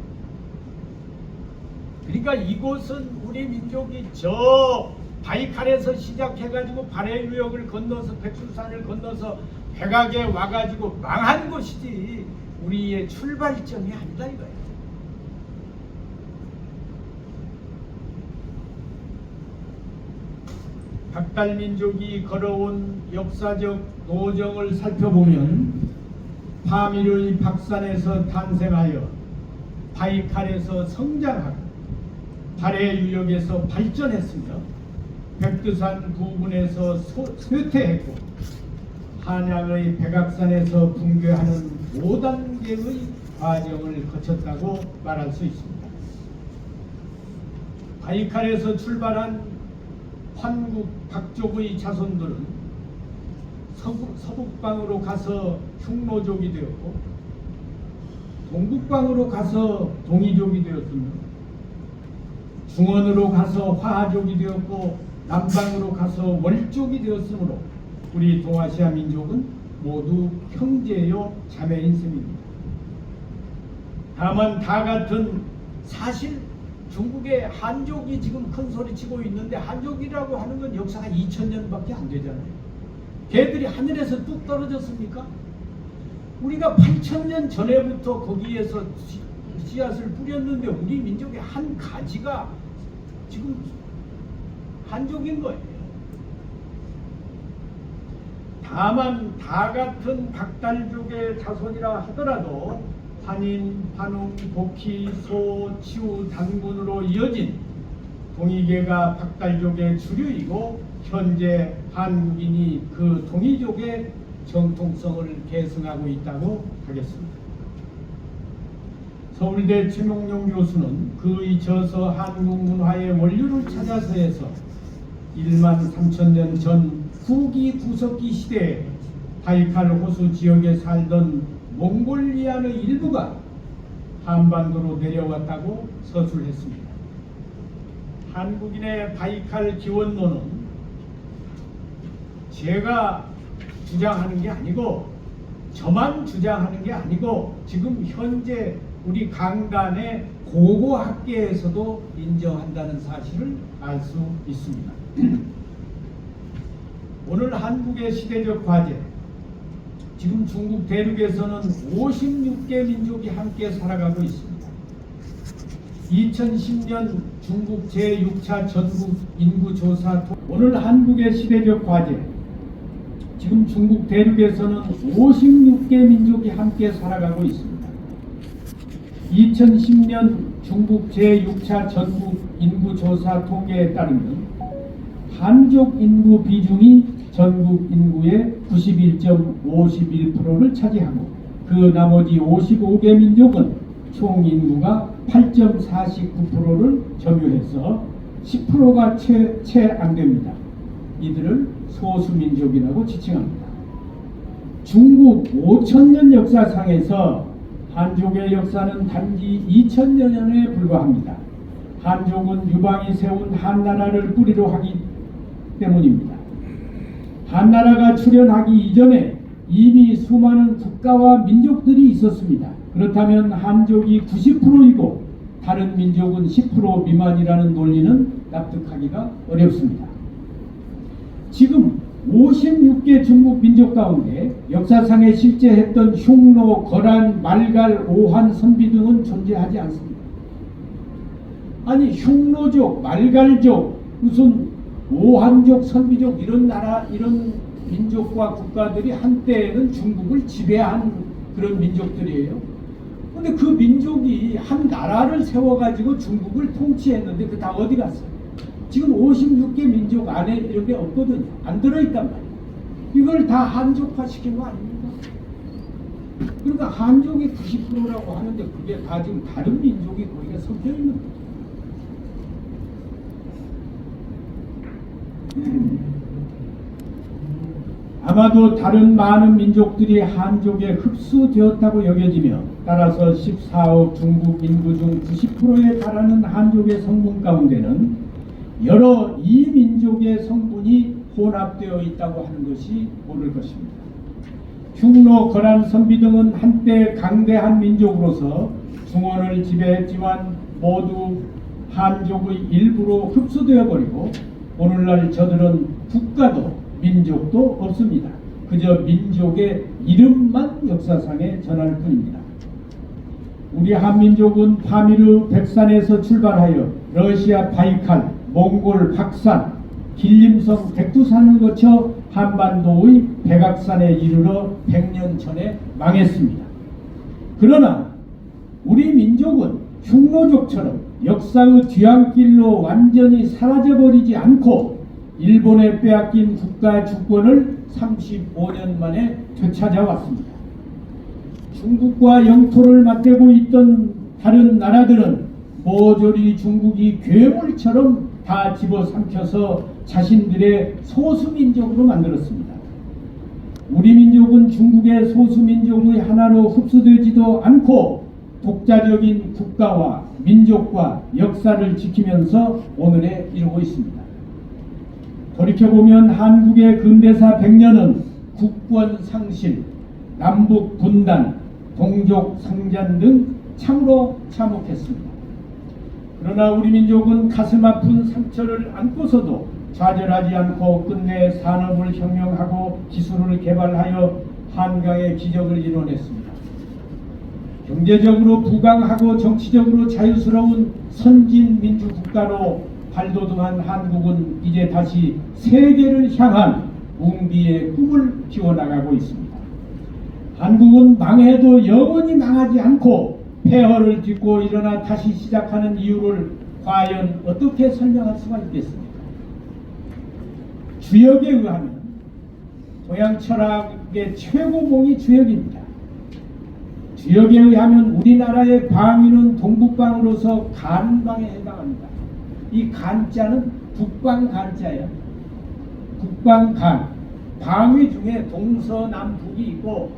그러니까 이곳은 우리 민족이 저 바이칼에서 시작해가지고 발해 유역을 건너서 백두산을 건너서 백악에 와가지고 망한 곳이지 우리의 출발점이 아니다 이거예요. 박달민족이 걸어온 역사적 노정을 살펴보면 파미르의 박산에서 탄생하여 바이칼에서 성장하고 발해 유역에서 발전했으며 백두산 부근에서 쇠퇴했고 한양의 백악산에서 붕괴하는 5단계의 과정을 거쳤다고 말할 수 있습니다. 바이칼에서 출발한 환국 박족의 자손들은 서북방으로 가서 흉노족이 되었고 동북방으로 가서 동이족이 되었으며 중원으로 가서 화족이 되었고 남방으로 가서 월족이 되었으므로 우리 동아시아 민족은 모두 형제요 자매인 셈입니다. 다만 다 같은 사실 중국의 한족이 지금 큰 소리 치고 있는데 한족이라고 하는 건 역사가 2000년밖에 안 되잖아요. 걔들이 하늘에서 뚝 떨어졌습니까? 우리가 8000년 전에부터 거기에서 씨앗을 뿌렸는데 우리 민족의 한 가지가 지금 한족인 거예요. 다만 다 같은 박달족의 자손이라 하더라도 한인, 한웅, 복희, 소, 치우, 단군으로 이어진 동이계가 박달족의 주류이고 현재 한국인이 그 동이족의 정통성을 계승하고 있다고 하겠습니다. 서울대 최명용 교수는 그의 저서 한국 문화의 원류를 찾아서에서 1만 3000년 전 후기 구석기 시대에 바이칼 호수 지역에 살던 몽골리안의 일부가 한반도로 내려왔다고 서술했습니다. 한국인의 바이칼 기원론은 제가 주장하는 게 아니고 저만 주장하는 게 아니고 지금 현재 우리 강단의 고고학계에서도 인정한다는 사실을 알 수 있습니다. 오늘 한국의 시대적 과제, 지금 중국 대륙에서는 56개 민족이 함께 살아가고 있습니다. 2010년 중국 제6차 전국 인구조사 오늘 한국의 시대적 과제, 지금 중국 대륙에서는 56개 민족이 함께 살아가고 있습니다. 2010년 중국 제6차 전국 인구조사 통계에 따르면 한족 인구 비중이 전국 인구의 91.51%를 차지하고 그 나머지 55개 민족은 총 인구가 8.49%를 점유해서 10%가 채 안 됩니다. 이들을 소수민족이라고 지칭합니다. 중국 5천년 역사상에서 한족의 역사는 단지 2000여 년에 불과합니다. 한족은 유방이 세운 한나라를 뿌리로 하기 때문입니다. 한나라가 출현하기 이전에 이미 수많은 국가와 민족들이 있었습니다. 그렇다면 한족이 90%이고 다른 민족은 10% 미만이라는 논리는 납득하기가 어렵습니다. 지금 56개 중국 민족 가운데 역사상에 실제했던 흉노, 거란, 말갈, 오한, 선비 등은 존재하지 않습니다. 아니 흉노족, 말갈족, 무슨 오한족, 선비족 이런 나라, 이런 민족과 국가들이 한때에는 중국을 지배한 그런 민족들이에요. 근데 그 민족이 한 나라를 세워가지고 중국을 통치했는데 그 다 어디 갔어요? 지금 56개 민족 안에 이런 게 없거든요. 안 들어있단 말이에요. 이걸 다 한족화 시킨 거 아닙니까? 그러니까 한족이 90%라고 하는데 그게 다 지금 다른 민족이 거기에 섞여 있는 거죠. 아마도 다른 많은 민족들이 한족에 흡수되었다고 여겨지며 따라서 14억 중국 인구 중 90%에 달하는 한족의 성분 가운데는 여러 이민족의 성분이 혼합되어 있다고 하는 것이 옳을 것입니다. 흉노, 거란, 선비 등은 한때 강대한 민족으로서 중원을 지배했지만 모두 한족의 일부로 흡수되어 버리고 오늘날 저들은 국가도 민족도 없습니다. 그저 민족의 이름만 역사상에 전할 뿐입니다. 우리 한민족은 파미르 백산에서 출발하여 러시아 바이칼, 몽골 박산, 길림성 백두산을 거쳐 한반도의 백악산에 이르러 100년 전에 망했습니다. 그러나 우리 민족은 흉노족처럼 역사의 뒤안길로 완전히 사라져버리지 않고 일본에 빼앗긴 국가 주권을 35년 만에 되찾아왔습니다. 중국과 영토를 맞대고 있던 다른 나라들은 모조리 중국이 괴물처럼 다 집어삼켜서 자신들의 소수민족으로 만들었습니다. 우리 민족은 중국의 소수민족의 하나로 흡수되지도 않고 독자적인 국가와 민족과 역사를 지키면서 오늘에 이르고 있습니다. 돌이켜보면 한국의 근대사 100년은 국권 상실, 남북 분단, 동족 상잔 등 참으로 참혹했습니다. 그러나 우리 민족은 가슴 아픈 상처를 안고서도 좌절하지 않고 끝내 산업을 혁명하고 기술을 개발하여 한강의 기적을 이뤄냈습니다. 경제적으로 부강하고 정치적으로 자유스러운 선진 민주국가로 발돋움한 한국은 이제 다시 세계를 향한 웅비의 꿈을 키워나가고 있습니다. 한국은 망해도 영원히 망하지 않고 폐허를 딛고 일어나 다시 시작하는 이유를 과연 어떻게 설명할 수가 있겠습니까? 주역에 의하면 동양 철학의 최고봉이 주역입니다. 주역에 의하면 우리나라의 방위는 동북방으로서 간방에 해당합니다. 이 간자는 북방 간자예요. 북방 간. 방위 중에 동서남북이 있고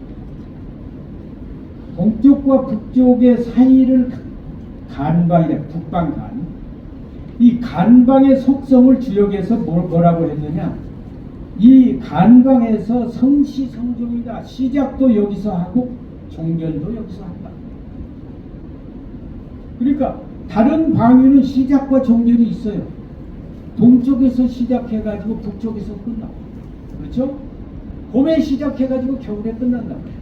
동쪽과 북쪽의 사이를 간방이래. 북방 간. 이 간방의 속성을 주역에서 뭐라고 했느냐? 이 간방에서 성시성종이다. 시작도 여기서 하고 종결도 여기서 한다. 그러니까 다른 방위는 시작과 종결이 있어요. 동쪽에서 시작해가지고 북쪽에서 끝나고, 그렇죠? 봄에 시작해가지고 겨울에 끝난단 말이에요.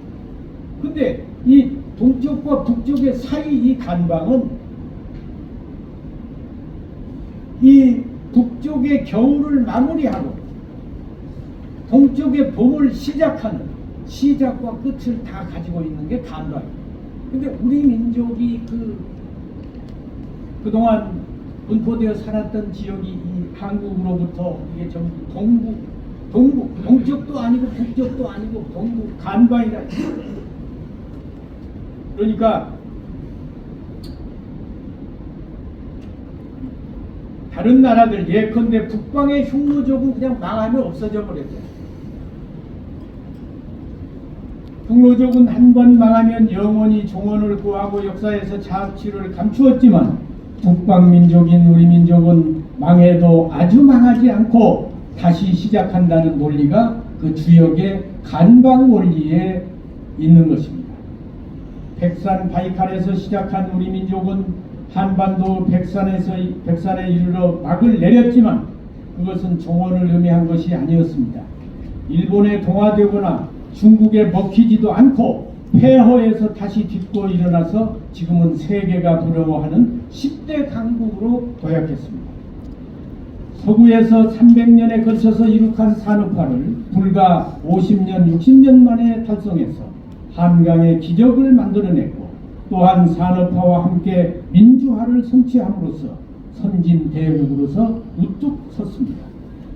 근데 이 동쪽과 북쪽의 사이 이 간방은 이 북쪽의 겨울을 마무리하고 동쪽의 봄을 시작하는 시작과 끝을 다 가지고 있는 게 간방이에요. 근데 우리 민족이 그 그동안 분포되어 살았던 지역이 이 한국으로부터 이게 전부 동쪽도 아니고 북쪽도 아니고 동부 간방이라. 그러니까 다른 나라들 예컨대 북방의 흉노족은 그냥 망하면 없어져 버렸죠. 흉노족은 한 번 망하면 영원히 종언을 구하고 역사에서 자치를 감추었지만 북방 민족인 우리 민족은 망해도 아주 망하지 않고 다시 시작한다는 논리가 그 주역의 간방 원리에 있는 것입니다. 백산 바이칼에서 시작한 우리 민족은 한반도 백산에 이르러 막을 내렸지만 그것은 종언을 의미한 것이 아니었습니다. 일본에 동화되거나 중국에 먹히지도 않고 폐허에서 다시 딛고 일어나서 지금은 세계가 부러워하는 10대 강국으로 도약했습니다. 서구에서 300년에 걸쳐서 이룩한 산업화를 불과 50년, 60년 만에 달성해서 한강의 기적을 만들어냈고 또한 산업화와 함께 민주화를 성취함으로써 선진 대국으로서 우뚝 섰습니다.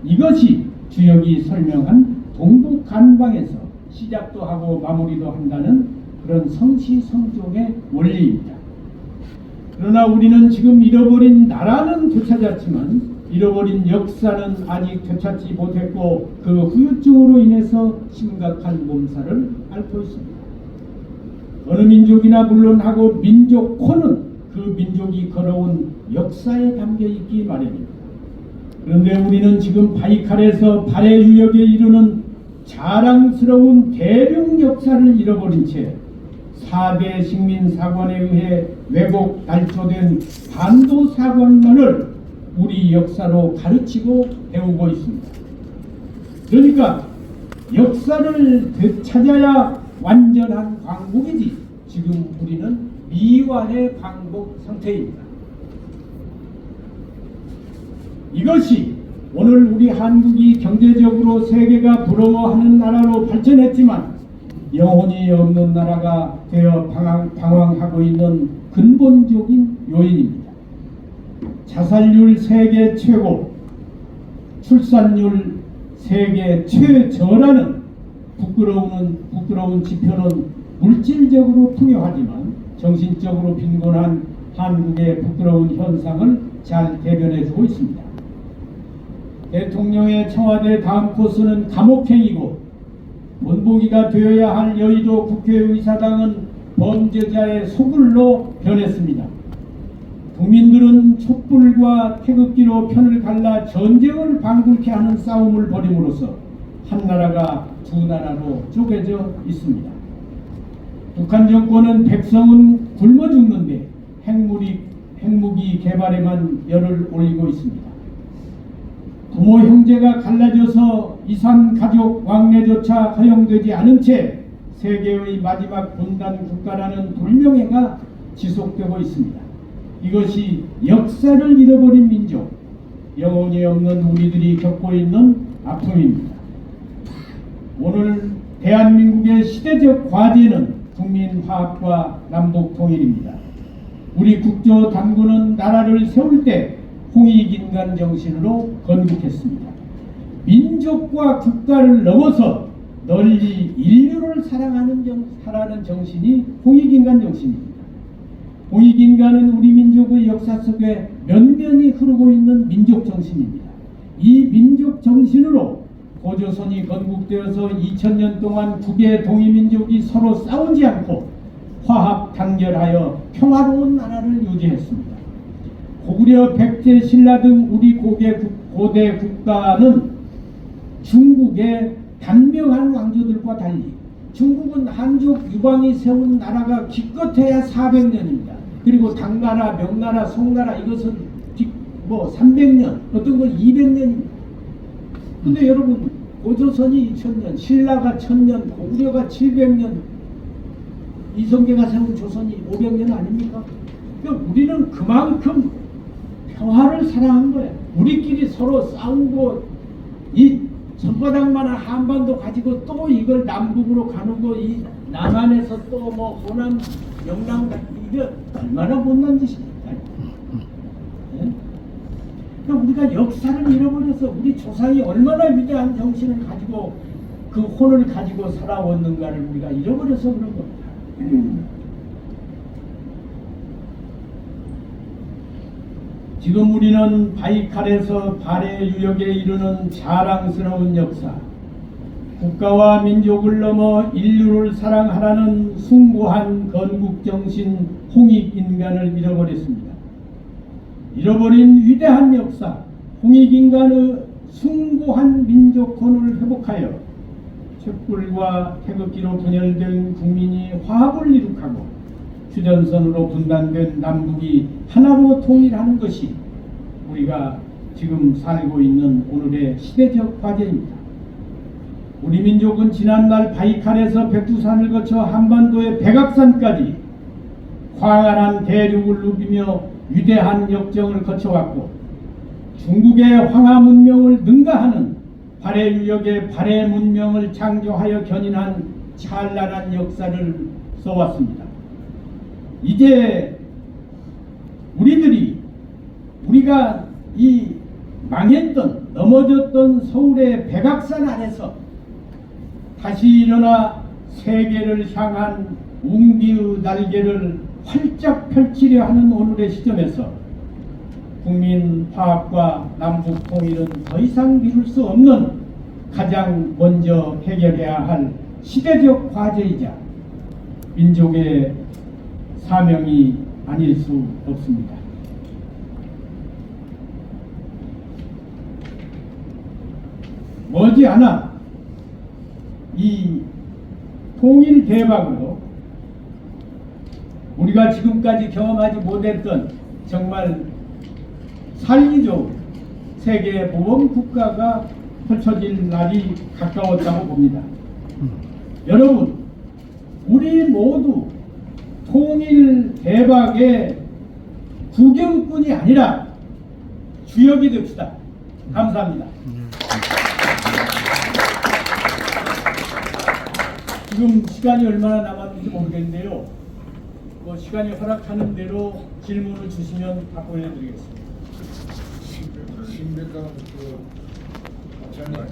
이것이 주역이 설명한 동북 간방에서 시작도 하고 마무리도 한다는 그런 성시성종의 원리입니다. 그러나 우리는 지금 잃어버린 나라는 되찾았지만 잃어버린 역사는 아직 되찾지 못했고 그 후유증으로 인해서 심각한 몸살을 앓고 있습니다. 어느 민족이나 물론하고 민족코는 그 민족이 걸어온 역사에 담겨 있기 마련입니다. 그런데 우리는 지금 바이칼에서 발해 유역에 이르는 자랑스러운 대륙 역사를 잃어버린 채 4대 식민사관에 의해 왜곡 날조된 반도사관만을 우리 역사로 가르치고 배우고 있습니다. 그러니까 역사를 되찾아야 완전한 광복이지 지금 우리는 미완의 광복 상태입니다. 이것이 오늘 우리 한국이 경제적으로 세계가 부러워하는 나라로 발전했지만 영혼이 없는 나라가 되어 방황하고 있는 근본적인 요인입니다. 자살률 세계 최고, 출산율 세계 최저라는 부끄러운 지표는 물질적으로 풍요하지만 정신적으로 빈곤한 한국의 부끄러운 현상을 잘 대변해주고 있습니다. 대통령의 청와대 다음 코스는 감옥행이고 본보기가 되어야 할 여의도 국회의사당은 범죄자의 소굴로 변했습니다. 국민들은 촛불과 태극기로 편을 갈라 전쟁을 방불케 하는 싸움을 벌임으로써 한 나라가 두 나라로 쪼개져 있습니다. 북한 정권은 백성은 굶어 죽는데 핵무기 개발에만 열을 올리고 있습니다. 부모 형제가 갈라져서 이산 가족 왕래조차 허용되지 않은 채 세계의 마지막 분단 국가라는 불명예가 지속되고 있습니다. 이것이 역사를 잃어버린 민족, 영혼이 없는 우리들이 겪고 있는 아픔입니다. 오늘 대한민국의 시대적 과제는 국민화합과 남북통일입니다. 우리 국조 당군은 나라를 세울 때 홍익인간 정신으로 건국했습니다. 민족과 국가를 넘어서 널리 인류를 사랑하는 정신이 홍익인간 정신입니다. 홍익인간은 우리 민족의 역사 속에 면면이 흐르고 있는 민족 정신입니다. 이 민족 정신으로 고조선이 건국되어서 2000년 동안 국의 동이민족이 서로 싸우지 않고 화합 단결하여 평화로운 나라를 유지했습니다. 고구려, 백제, 신라 등 우리 고대 국가는 중국의 단명한 왕조들과 달리 중국은 한족 유방이 세운 나라가 기껏해야 400년입니다. 그리고 당나라, 명나라, 송나라 이것은 300년, 어떤 건 200년입니다. 근데 여러분 고조선이 2000년, 신라가 1000년, 고구려가 700년, 이성계가 세운 조선이 500년 아닙니까? 그러니까 우리는 그만큼 평화를 사랑한 거예요. 우리끼리 서로 싸우고 이 손바닥만한 한반도 가지고 또 이걸 남북으로 가는 거, 이 남한에서 또 뭐 호남, 영남 이게 얼마나 못난 짓입니까? 그러니까 우리가 역사를 잃어버려서 우리 조상이 얼마나 위대한 정신을 가지고 그 혼을 가지고 살아왔는가를 우리가 잃어버려서 그런 겁니다. 지금 우리는 바이칼에서 발해 유역에 이르는 자랑스러운 역사, 국가와 민족을 넘어 인류를 사랑하라는 숭고한 건국정신 홍익인간을 잃어버렸습니다. 잃어버린 위대한 역사, 홍익인간의 숭고한 민족혼을 회복하여 촛불과 태극기로 분열된 국민이 화합을 이룩하고 휴전선으로 분단된 남북이 하나로 통일하는 것이 우리가 지금 살고 있는 오늘의 시대적 과제입니다. 우리 민족은 지난날 바이칼에서 백두산을 거쳐 한반도의 백악산까지 광활한 대륙을 누비며 위대한 역정을 거쳐왔고 중국의 황하 문명을 능가하는 발해 유역의 발해 문명을 창조하여 견인한 찬란한 역사를 써왔습니다. 이제 우리가 이 망했던 넘어졌던 서울의 백악산 아래서 다시 일어나 세계를 향한 웅비의 날개를 활짝 펼치려 하는 오늘의 시점에서 국민 화합과 남북 통일은 더 이상 미룰 수 없는 가장 먼저 해결해야 할 시대적 과제이자 민족의 사명이 아닐 수 없습니다. 머지않아 이 통일 대박으로 우리가 지금까지 경험하지 못했던 정말 살기 좋은 세계 모범 국가가 펼쳐질 날이 가까웠다고 봅니다. 여러분, 우리 모두 통일 대박의 구경꾼이 아니라 주역이 됩시다. 감사합니다. 지금 시간이 얼마나 남았는지 모르겠는데요. 뭐 시간이 허락하는 대로 질문을 주시면 답변해 드리겠습니다. 신백강 장님.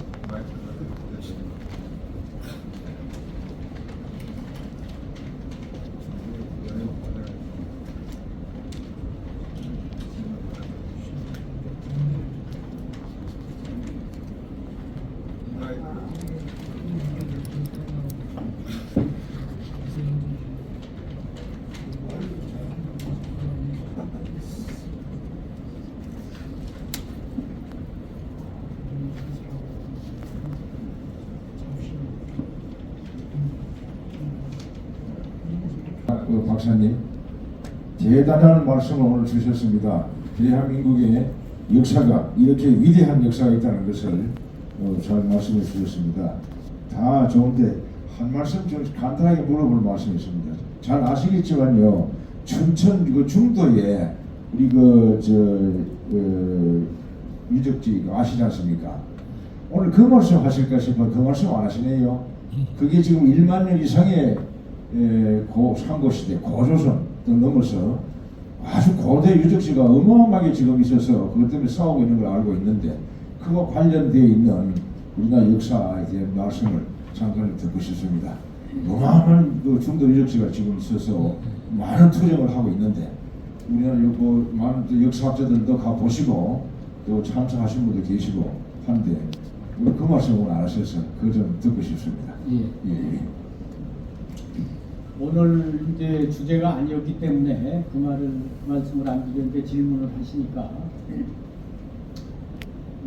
박사님, 대단한 말씀을 오늘 주셨습니다. 대한민국의 역사가 이렇게 위대한 역사가 있다는 것을 잘 말씀해 주셨습니다. 다 좋은데 한 말씀 좀 간단하게 물어볼 말씀이 있습니다. 잘 아시겠지만요, 춘천 그 중도에 우리 유적지 아시지 않습니까? 오늘 그 말씀 하실까 싶어 그 말씀 안 하시네요. 그게 지금 1만 년 이상의 상고시대 고조선 또 넘어서 아주 고대 유적지가 어마어마하게 지금 있어서 그것 때문에 싸우고 있는 걸 알고 있는데 그와 관련되어 있는 우리나라 역사에 대한 말씀을 잠깐 듣고 싶습니다. 어마어마한 그 중도 유적지가 지금 있어서 많은 투쟁을 하고 있는데 우리나라 많은 역사학자들도 가보시고 또 참석하신 분도 계시고 한데 그 말씀을 안 하셔서 그거 좀 듣고 싶습니다. 예. 오늘 이제 주제가 아니었기 때문에 그 말씀을 안 드렸는데 질문을 하시니까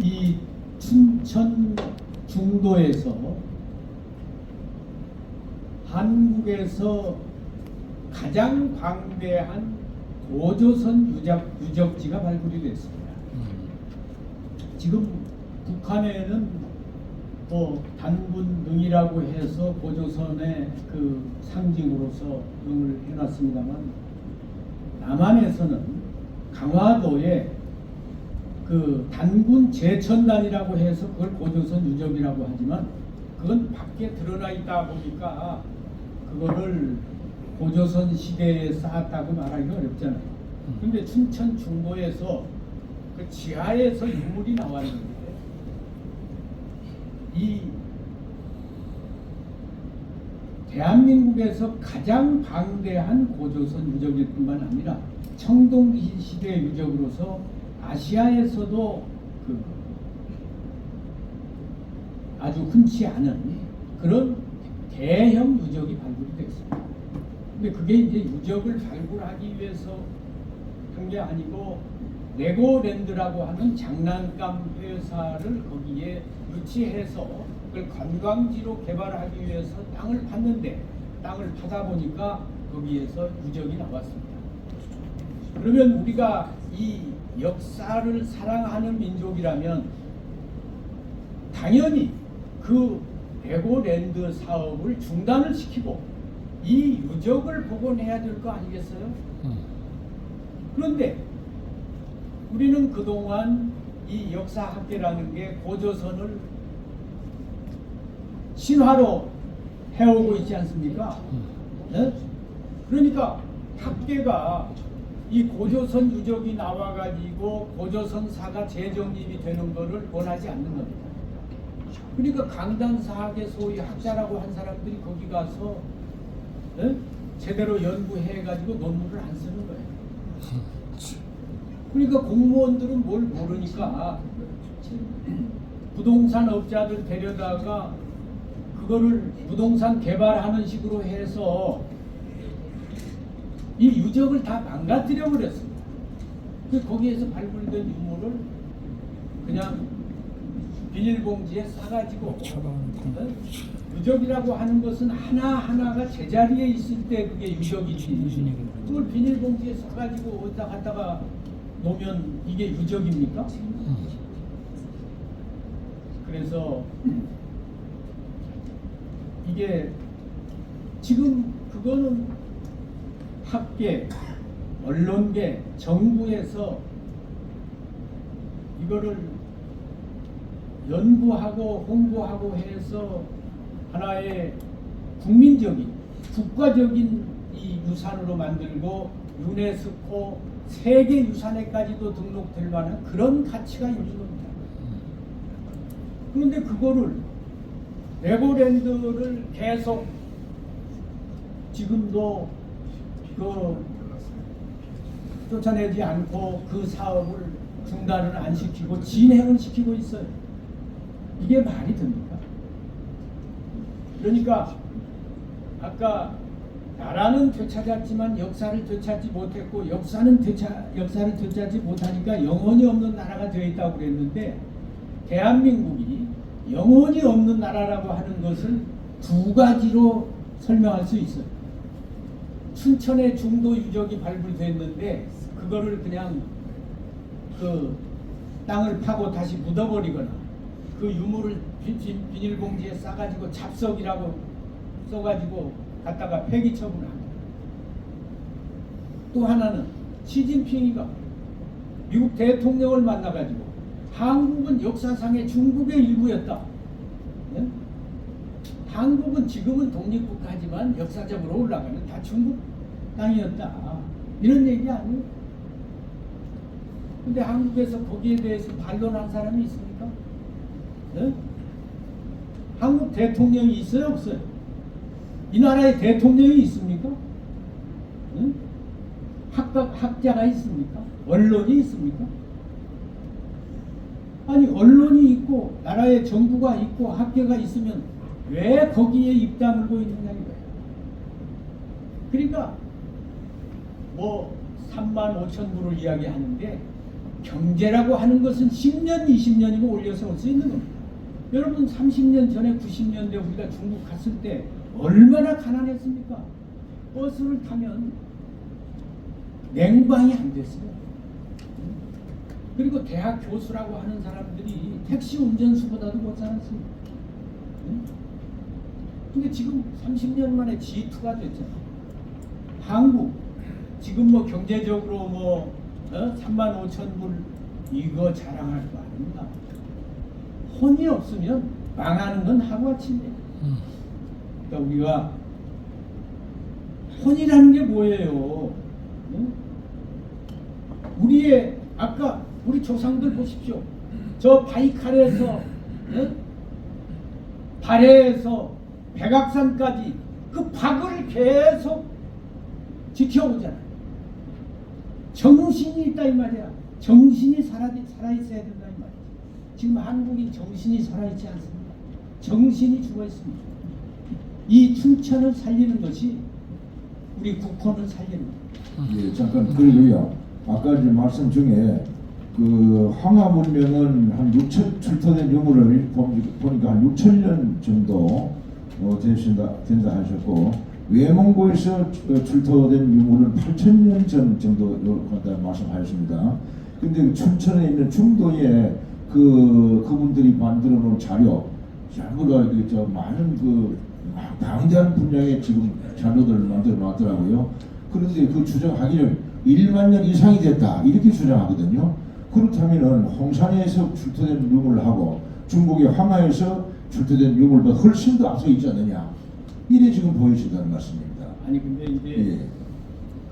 이 춘천 중도에서 한국에서 가장 광대한 고조선 유적지가 발굴이 됐습니다. 지금 북한에는 뭐 단군 능이라고 해서 고조선의 그 상징으로서 응을 해놨습니다만 남한에서는 강화도에 그 단군 제천단이라고 해서 그걸 고조선 유적이라고 하지만 그건 밖에 드러나 있다 보니까 그거를 고조선 시대에 쌓았다고 말하기가 어렵잖아요. 그런데 춘천 중도에서 그 지하에서 유물이 나왔는데 이 대한민국에서 가장 방대한 고조선 유적일 뿐만 아니라 청동기 시대 유적으로서 아시아에서도 그 아주 흔치 않은 그런 대형 유적이 발굴이 됐습니다. 근데 그게 이제 유적을 발굴하기 위해서 한 게 아니고 레고랜드라고 하는 장난감 회사를 거기에 유치해서 그걸 관광지로 개발하기 위해서 땅을 팠는데 땅을 파다 보니까 거기에서 유적이 나왔습니다. 그러면 우리가 이 역사를 사랑하는 민족이라면 당연히 그 레고랜드 사업을 중단을 시키고 이 유적을 복원해야 될 거 아니겠어요? 그런데 우리는 그동안 이 역사학계라는 게 고조선을 신화로 해오고 있지 않습니까? 네? 그러니까 학계가 이 고조선 유적이 나와가지고 고조선사가 재정립이 되는 것을 원하지 않는 겁니다. 그러니까 강단사학의 소위 학자라고 한 사람들이 거기 가서 네? 제대로 연구해가지고 논문을 안 쓰는 거예요. 그러니까 공무원들은 뭘 모르니까 부동산 업자들 데려다가 그거를 부동산 개발하는 식으로 해서 이 유적을 다 망가뜨려 버렸습니다. 그 거기에서 발굴된 유물을 그냥 비닐봉지에 싸가지고 유적이라고 하는 것은 하나하나가 제자리에 있을 때 그게 유적이지 그걸 비닐봉지에 싸가지고 어디다 갖다가 놓으면 이게 유적입니까? 그래서 이게 지금 그거는 학계, 언론계, 정부에서 이거를 연구하고 홍보하고 해서 하나의 국민적인, 국가적인 이 유산으로 만들고 유네스코 세계 유산에까지도 등록될 만한 그런 가치가 있는 겁니다. 그런데 그거를 레고랜드를 계속 지금도 그 쫓아내지 않고 그 사업을 중단을 안 시키고 진행을 시키고 있어요. 이게 말이 됩니까? 그러니까 아까 나라는 되찾았지만 역사를 되찾지 못했고 역사를 되찾지 못하니까 영혼이 없는 나라가 되어 있다고 그랬는데 대한민국이 영혼이 없는 나라라고 하는 것을 두 가지로 설명할 수 있어요. 춘천에 중도 유적이 발굴됐는데 그거를 그냥 그 땅을 파고 다시 묻어버리거나 그 유물을 비닐봉지에 싸가지고 잡석이라고 써가지고 갖다가 폐기 처분합니다. 또 하나는 시진핑이가 미국 대통령을 만나가지고 한국은 역사상의 중국의 일부였다. 네? 한국은 지금은 독립국가지만 역사적으로 올라가면 다 중국 땅이었다. 이런 얘기 아니에요? 근데 한국에서 거기에 대해서 반론한 사람이 있습니까? 네? 한국 대통령이 있어요, 없어요? 이 나라에 대통령이 있습니까? 네? 학자가 있습니까? 언론이 있습니까? 아니 언론이 있고 나라의 정부가 있고 학계가 있으면 왜 거기에 입 다물고 있느냐 이거예요. 그러니까 뭐 35,000부를 이야기하는데 경제라고 하는 것은 10년, 20년이고 올려서 올 수 있는 겁니다. 여러분 30년 전에 90년대 우리가 중국 갔을 때 얼마나 가난했습니까? 버스를 타면 냉방이 안 됐어요. 그리고 대학 교수라고 하는 사람들이 택시 운전수보다도 못 살았습니다. 근데 지금 30년 만에 G2가 됐잖아. 한국 지금 뭐 경제적으로 뭐 35,000불 이거 자랑할 거 아닙니다. 혼이 없으면 망하는 건 하루아침이에요. 그러니까 우리가 혼이라는 게 뭐예요? 우리의 아까 우리 조상들 보십시오. 저 바이칼에서 발해에서 백악산까지 그 박을 계속 지켜오잖아요. 정신이 있다 이 말이야. 정신이 살아있어야 된다 이 말이야. 지금 한국이 정신이 살아있지 않습니다. 정신이 죽어 있습니다. 이 춘천을 살리는 것이 우리 국호를 살리는 거예요. 예, 잠깐 그리고요. 아까 이제 말씀 중에 그 황하 문명은 한 6천 출토된 유물을 보니까 한 6천 년 정도 된다 하셨고 외몽고에서 출토된 유물은 8천 년 전 정도 간다는 말씀하셨습니다. 근데 춘천에 있는 중도에 그분들이 만들어 놓은 자료 전부 다 많은 방대한 분량의 지금 자료들을 만들어 놨더라고요. 그런데 그 주장하기는 1만 년 이상이 됐다 이렇게 주장하거든요. 그렇다면은 홍산에서 출토된 유물하고 중국의 황하에서 출토된 유물보다 훨씬 더 앞서 있지 않느냐 이래 지금 보여진다는 말씀입니다. 아니 근데 이제 예.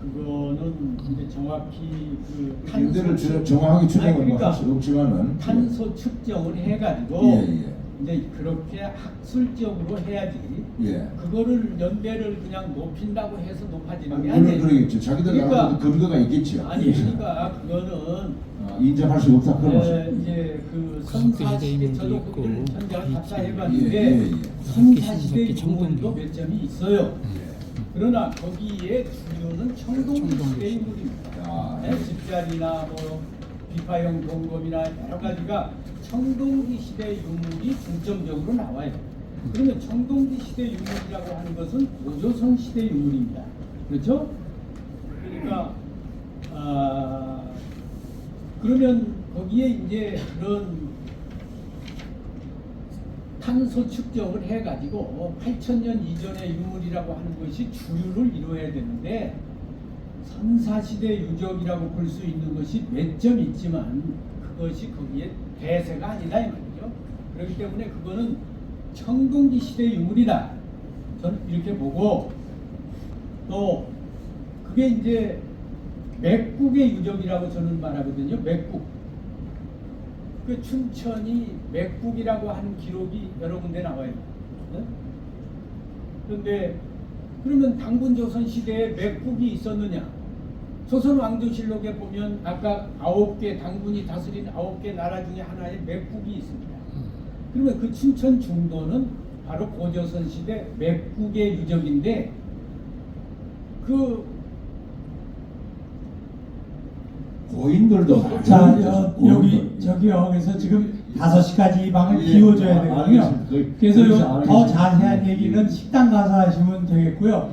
그거는 이제 정확히 그 현대를 정확하게 추정은 그러니까 할 수 없지만은 탄소 측정을 해가지고 예. 이제 그렇게 학술적으로 해야지. 예. 그거를 연배를 그냥 높인다고 해서 높아지는 게 물론 아니에요. 그러겠죠. 자기들 나름대로 근거가 있겠죠. 아니 그러니까 그거는 인정할 수 없다 그런 말씀. 이제 그 과학계 선사시대 시대임도 저도 있고, 그걸 현장 예, 답사해봤는데 예. 선사시대 신석기 유물도 청동기. 몇 점이 있어요. 그러나 거기에 주요는 청동기 청동기 시대 유물입니다. 아, 네, 집자리나 뭐 비파형 동검이나 여러 가지가 청동기 시대 유물이 중점적으로 나와요. 그러면 청동기 시대 유물이라고 하는 것은 고조선 시대 유물입니다. 그렇죠? 그러니까 그러면 거기에 이제 그런 탄소 측정을 해가지고 8,000년 이전의 유물이라고 하는 것이 주류를 이루어야 되는데 선사시대 유적이라고 볼 수 있는 것이 몇 점 있지만 그것이 거기에 대세가 아니다 이 말이죠. 그렇기 때문에 그거는 청동기 시대 유물이다. 저는 이렇게 보고 또 그게 이제 맥국의 유적이라고 저는 말하거든요. 맥국. 그 춘천이 맥국이라고 하는 기록이 여러 군데 나와요. 네? 그런데 그러면 당군조선 시대에 맥국이 있었느냐? 조선 왕조실록에 보면 아까 9개 당군이 다스린 9개 나라 중에 하나의 맥국이 있습니다. 그러면 그 춘천 중도는 바로 고조선 시대 맥국의 유적인데 고인들도 많이 자, 있죠. 여기 저기요. 그래서 지금 5시까지 이 방을 예. 비워줘야 아, 되거든요. 알겠습니다. 그래서 거기서 더 알겠습니다. 자세한 얘기는 식당 가서 하시면 되겠고요.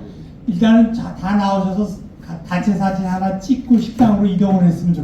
일단은 다 나오셔서 단체 사진 하나 찍고 식당으로 이동을 했으면 좋겠습니다.